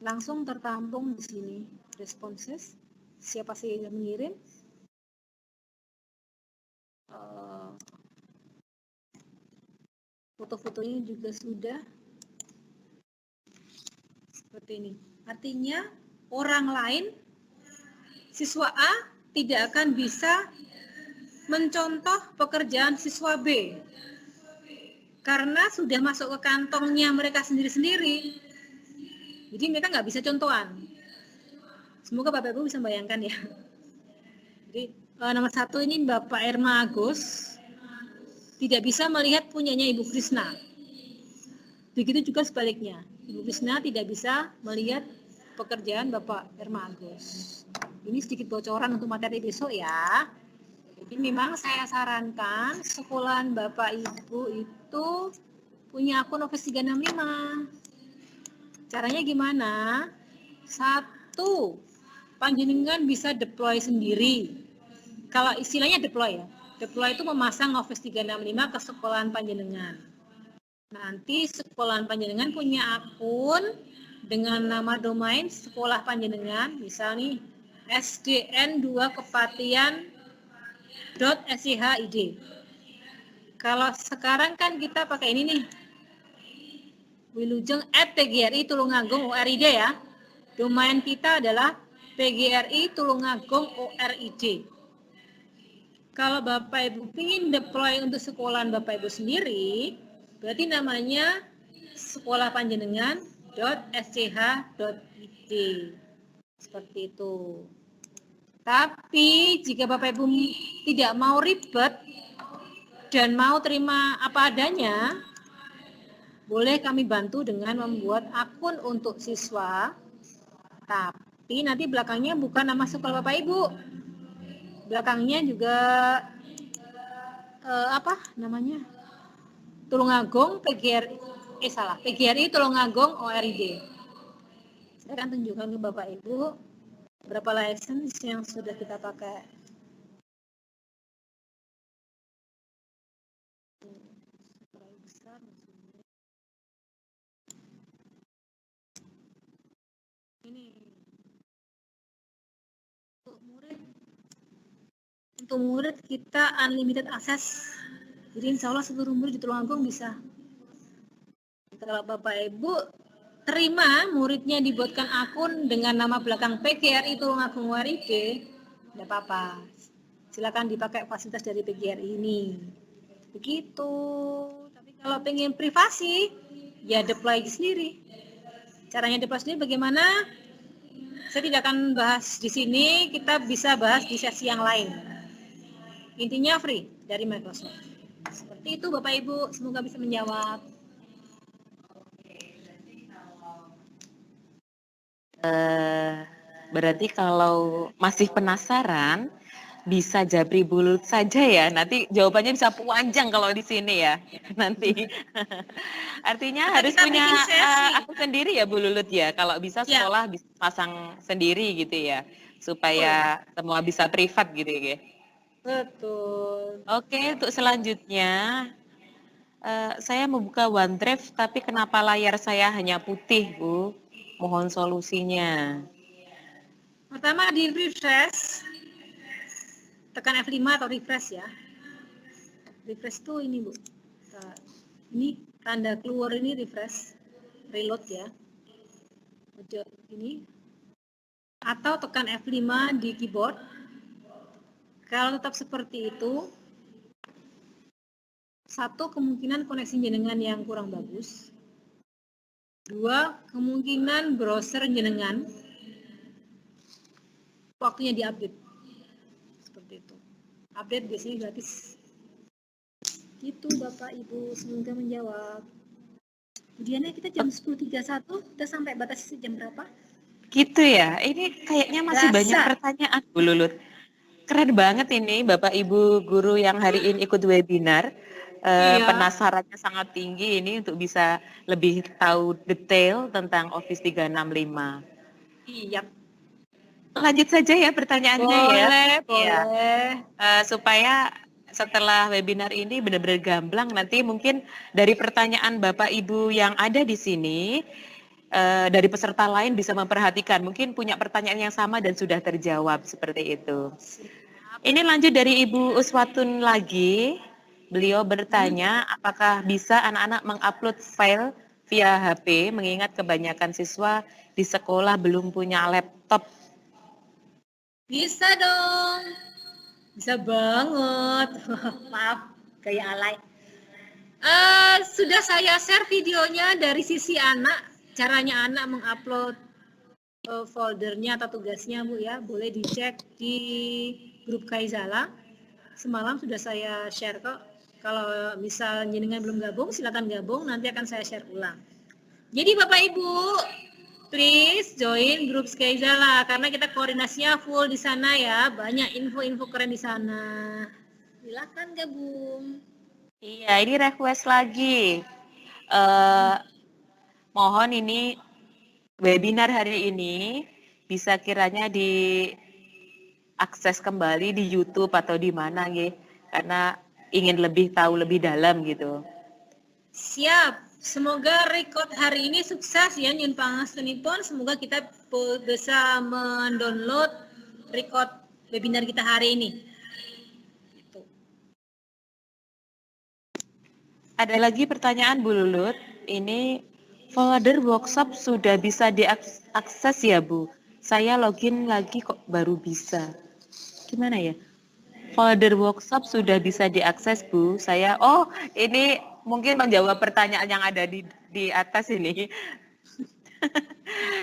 Langsung tertampung di sini. responses. Siapa sih yang mengirim? Foto-fotonya juga sudah seperti ini. Artinya orang lain, siswa A tidak akan bisa mencontoh pekerjaan siswa B karena sudah masuk ke kantongnya mereka sendiri-sendiri. Jadi mereka nggak bisa contohan. Semoga Bapak Ibu bisa bayangkan ya. Jadi nomor 1 ini Bapak Erma Agus tidak bisa melihat punyanya Ibu Krisna. Begitu juga sebaliknya. Ibu Krisna tidak bisa melihat pekerjaan Bapak Erma Agus. Ini sedikit bocoran untuk materi besok ya. Jadi memang saya sarankan sekolahan Bapak Ibu itu punya akun Office 365. Caranya gimana? 1, panjenengan bisa deploy sendiri. Kalau istilahnya deploy ya. Deploy itu memasang Office 365 ke sekolahan panjenengan. Nanti sekolahan panjenengan punya akun dengan nama domain sekolah panjenengan, misal nih sdn2kepatian.schid. Kalau sekarang kan kita pakai ini nih, Wilujeng @pgri Tulungagung ORID ya. Domain kita adalah PGRI Tulungagung ORID. Kalau Bapak Ibu ingin deploy untuk sekolahan Bapak Ibu sendiri, berarti namanya sekolah panjenengan.sch.id. Seperti itu. Tapi jika Bapak Ibu tidak mau ribet dan mau terima apa adanya, boleh kami bantu dengan membuat akun untuk siswa. Tapi nanti belakangnya bukan nama sekolah Bapak Ibu. Belakangnya juga Tulungagung PGRI Tulungagung ORID. Saya akan tunjukkan ke Bapak Ibu berapa license yang sudah kita pakai. Ini untuk murid kita unlimited access. Jadi insya Allah seluruh murid di Tulungagung bisa. Kalau Bapak Ibu terima muridnya dibuatkan akun dengan nama belakang PGRI Tulungagung ORID, tidak apa-apa. Silakan dipakai fasilitas dari PGRI ini. Begitu. Tapi kalau pengen privasi, ya deploy sendiri. Caranya deploy sendiri bagaimana? Saya tidak akan bahas di sini, kita bisa bahas di sesi yang lain. Intinya free dari Microsoft. Seperti itu Bapak Ibu, semoga bisa menjawab. Berarti kalau masih penasaran, bisa Japri Bulut saja ya. Nanti jawabannya bisa panjang kalau di sini ya. Nanti. Artinya Atau harus kita punya bikin sesi. akun sendiri ya Bu Lulut ya. Kalau bisa Ya. sekolah bisa pasang sendiri gitu ya. Supaya semua bisa privat gitu ya. Betul. Oke, untuk selanjutnya saya membuka OneDrive tapi kenapa layar saya hanya putih, Bu? Mohon solusinya. Pertama di refresh, tekan F5 atau refresh ya. Refresh tuh ini Bu. Ini tanda keluar ini refresh, reload ya. Ini. Atau tekan F5 di keyboard. Kalau tetap seperti itu, 1 kemungkinan koneksi jenengan yang kurang bagus. 2 kemungkinan browser jenengan waktunya diupdate. Seperti itu. Update biasanya gratis. Itu Bapak Ibu, semoga menjawab. Kemudiannya kita jam 10.31, kita sampai batas jam berapa? Gitu ya, ini kayaknya masih banyak pertanyaan Bu Lulut. Keren banget ini Bapak Ibu guru yang hari ini ikut webinar. Penasarannya sangat tinggi ini untuk bisa lebih tahu detail tentang Office 365. Iya. Lanjut saja ya pertanyaannya ya. Boleh. Supaya setelah webinar ini benar-benar gamblang, nanti mungkin dari pertanyaan Bapak Ibu yang ada di sini, dari peserta lain bisa memperhatikan. Mungkin punya pertanyaan yang sama dan sudah terjawab seperti itu. Ini lanjut dari Ibu Uswatun lagi. Beliau bertanya, apakah bisa anak-anak mengupload file via HP, mengingat kebanyakan siswa di sekolah belum punya laptop. Bisa dong. Bisa banget. Maaf, kayak alay. Sudah saya share videonya dari sisi anak, caranya anak mengupload foldernya atau tugasnya, Bu ya. Boleh dicek di grup Kaizala. Semalam sudah saya share kok. Kalau misal jenengan belum gabung, silakan gabung, nanti akan saya share ulang. Jadi Bapak Ibu, please join grup Kaizala karena kita koordinasinya full di sana ya. Banyak info-info keren di sana. Silakan gabung. Iya, ini request lagi. Mohon ini webinar hari ini bisa kiranya diakses kembali di YouTube atau di mana gitu, karena ingin lebih tahu lebih dalam gitu. Siap. Semoga record hari ini sukses ya Nyun Pangastenipun. Semoga kita bisa mendownload record webinar kita hari ini. Ada lagi pertanyaan Bu Lulut, ini folder workshop sudah bisa diakses ya Bu? Saya login lagi kok baru bisa. Gimana ya? Folder workshop sudah bisa diakses Bu. Ini mungkin menjawab pertanyaan yang ada di atas ini.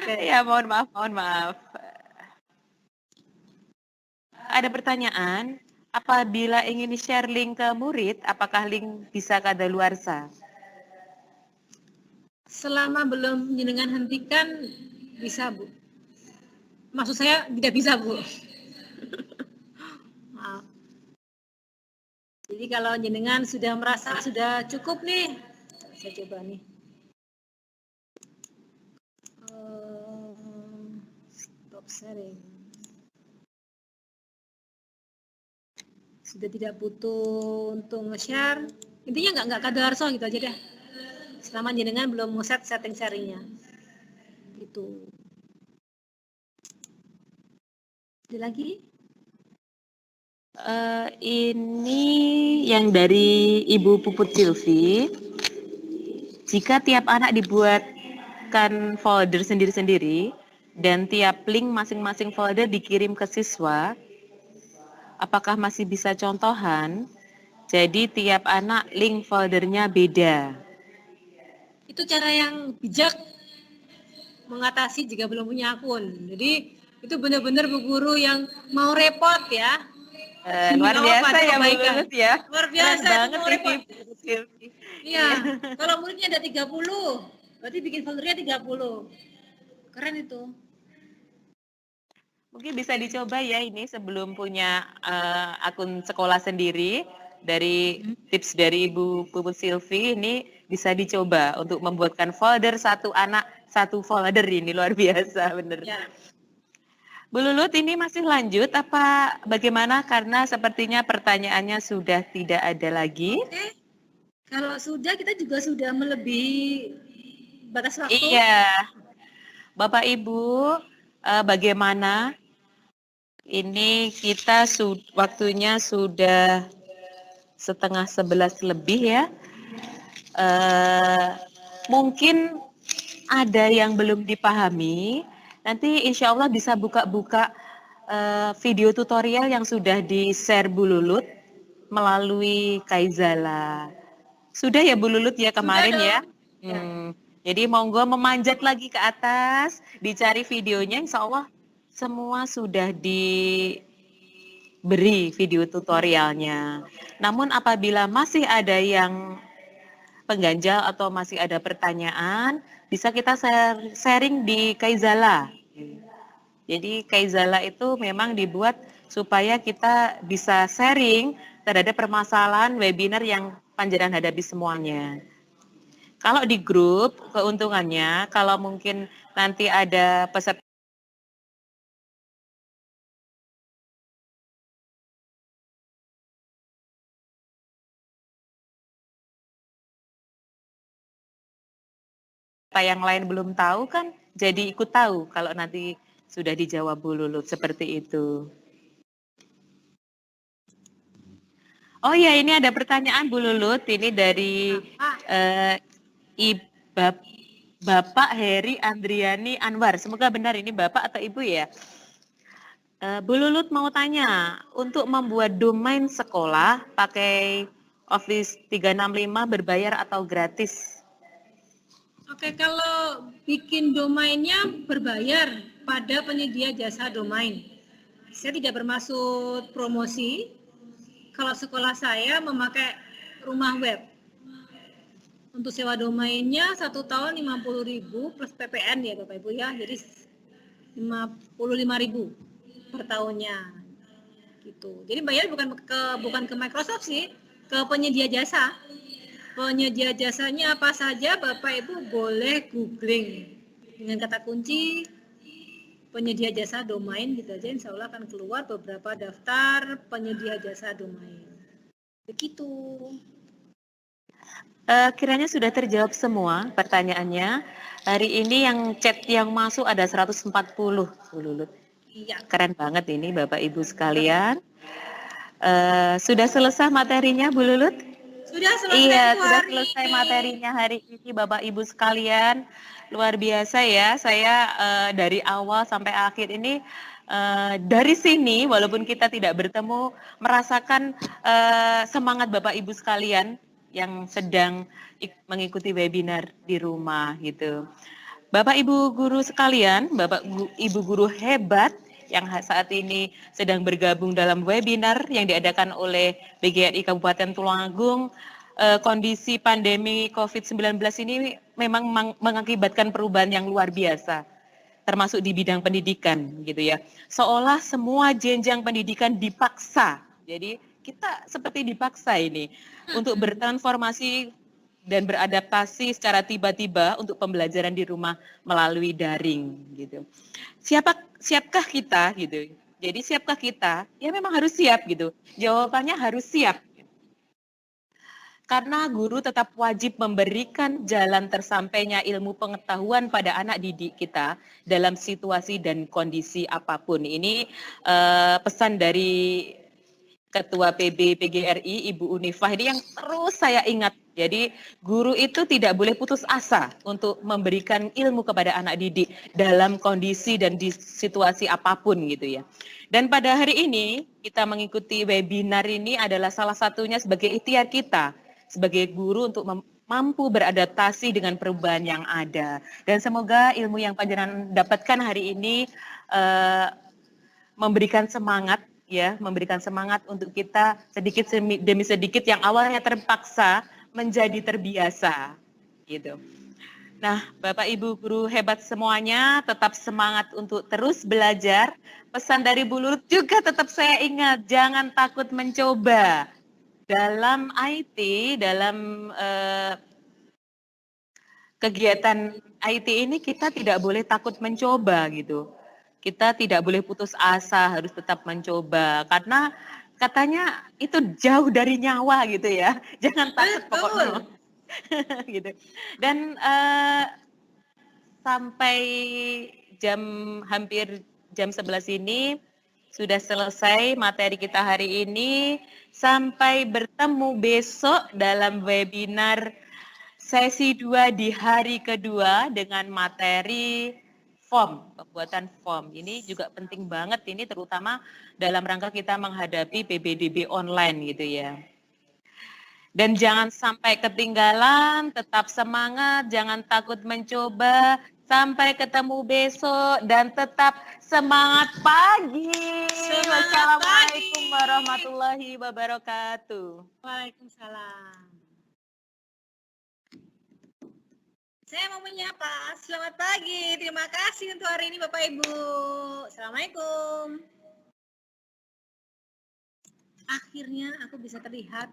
Ya mohon maaf. Ada pertanyaan, apabila ingin share link ke murid, apakah link bisa kadaluarsa? Selama belum jenengan hentikan bisa Bu. Maksud saya tidak bisa Bu. Maaf. Jadi kalau jenengan sudah merasa sudah cukup nih, saya coba nih. Stop sharing. Sudah tidak butuh untuk nge-share. Intinya nggak kadaluarsa gitu aja deh. Selama jenengan belum nge-set setting sharingnya. Gitu. Ada lagi? Ini yang dari Ibu Puput Silvi. Jika tiap anak dibuatkan folder sendiri-sendiri dan tiap link masing-masing folder dikirim ke siswa, apakah masih bisa contohan? Jadi tiap anak link foldernya beda. Itu cara yang bijak mengatasi jika belum punya akun. Jadi itu benar-benar Bu Guru yang mau repot ya. Luar biasa ya Bu Lulut ya. Luar biasa Keren itu banget mau ini repot. Bu Silvi. Iya, kalau muridnya ada 30, berarti bikin foldernya 30. Keren itu. Mungkin bisa dicoba ya ini sebelum punya akun sekolah sendiri, dari tips dari Ibu Puput Silvi ini bisa dicoba untuk membuatkan folder satu anak satu folder, ini luar biasa bener. Ya. Bu Lulut ini masih lanjut apa bagaimana, karena sepertinya pertanyaannya sudah tidak ada lagi. Oke. Kalau sudah kita juga sudah melebihi batas waktu. Iya. Bapak Ibu, bagaimana? Ini kita waktunya sudah 10:30 lebih ya. Mungkin ada yang belum dipahami. Nanti insya Allah bisa buka-buka video tutorial yang sudah di-share Bu Lulut melalui Kaizala. Sudah ya Bu Lulut ya kemarin ya? Jadi monggo memanjat lagi ke atas, dicari videonya, insya Allah semua sudah diberi video tutorialnya. Namun apabila masih ada yang pengganjal atau masih ada pertanyaan, bisa kita sharing di Kaizala. Jadi Kaizala itu memang dibuat supaya kita bisa sharing terhadap permasalahan webinar yang panjenengan hadapi semuanya. Kalau di grup, keuntungannya kalau mungkin nanti ada peserta yang lain belum tahu kan jadi ikut tahu kalau nanti sudah dijawab Bu Lulut seperti itu. Oh ya, ini ada pertanyaan Bu Lulut, ini dari Bapak Heri Andriani Anwar. Semoga benar ini Bapak atau Ibu ya. Bu Lulut mau tanya, untuk membuat domain sekolah pakai Office 365 berbayar atau gratis? Oke, kalau bikin domainnya berbayar pada penyedia jasa domain. Saya tidak bermaksud promosi. Kalau sekolah saya memakai rumah web. Untuk sewa domainnya 1 tahun 50.000 plus PPN ya Bapak Ibu ya. Jadi 55.000 per tahunnya. Gitu. Jadi bayar bukan ke Microsoft sih, ke penyedia jasa. Penyedia jasanya apa saja Bapak Ibu boleh googling dengan kata kunci penyedia jasa domain gitu aja, insya Allah akan keluar beberapa daftar penyedia jasa domain. Begitu. Kiranya sudah terjawab semua pertanyaannya. Hari ini yang chat yang masuk ada 140, Bu Lulut. Iya. Keren banget ini Bapak Ibu sekalian. Sudah selesai materinya Bu Lulut? Sudah selesai. Iya, sudah selesai materinya hari ini Bapak Ibu sekalian. Luar biasa ya, saya dari awal sampai akhir ini dari sini walaupun kita tidak bertemu merasakan semangat Bapak Ibu sekalian yang sedang mengikuti webinar di rumah gitu. Bapak Ibu guru sekalian, Bapak Ibu guru hebat yang saat ini sedang bergabung dalam webinar yang diadakan oleh BGRI Kabupaten Tulungagung. Kondisi pandemi COVID-19 ini memang mengakibatkan perubahan yang luar biasa, termasuk di bidang pendidikan gitu ya. Seolah semua jenjang pendidikan dipaksa. Jadi kita seperti dipaksa ini untuk bertransformasi dan beradaptasi secara tiba-tiba untuk pembelajaran di rumah melalui daring gitu. Siapkah kita gitu? Jadi siapkah kita? Ya memang harus siap gitu. Jawabannya harus siap. Karena guru tetap wajib memberikan jalan tersampainya ilmu pengetahuan pada anak didik kita dalam situasi dan kondisi apapun. Ini pesan dari Ketua PB PGRI Ibu Unifah ini yang terus saya ingat. Jadi guru itu tidak boleh putus asa untuk memberikan ilmu kepada anak didik dalam kondisi dan di situasi apapun gitu ya. Dan pada hari ini kita mengikuti webinar ini adalah salah satunya sebagai ikhtiar kita sebagai guru untuk mampu beradaptasi dengan perubahan yang ada. Dan semoga ilmu yang panjenengan dapatkan hari ini memberikan semangat ya, memberikan semangat untuk kita sedikit demi sedikit yang awalnya terpaksa menjadi terbiasa gitu. Nah, Bapak Ibu guru hebat semuanya, tetap semangat untuk terus belajar. Pesan dari Bu Lulut juga tetap saya ingat, jangan takut mencoba. Dalam IT, dalam kegiatan IT ini kita tidak boleh takut mencoba gitu. Kita tidak boleh putus asa, harus tetap mencoba karena katanya itu jauh dari nyawa gitu ya. Jangan takut pokoknya. Gitu. Dan sampai hampir jam 11 ini sudah selesai materi kita hari ini. Sampai bertemu besok dalam webinar sesi 2 di hari kedua dengan materi form, pembuatan form. Ini juga penting banget ini terutama dalam rangka kita menghadapi PBDB online gitu ya. Dan jangan sampai ketinggalan, tetap semangat, jangan takut mencoba. Sampai ketemu besok dan tetap semangat pagi. Wassalamualaikum warahmatullahi wabarakatuh. Waalaikumsalam. Saya mau menyapa, selamat pagi. Terima kasih untuk hari ini Bapak Ibu. Assalamualaikum. Akhirnya aku bisa terlihat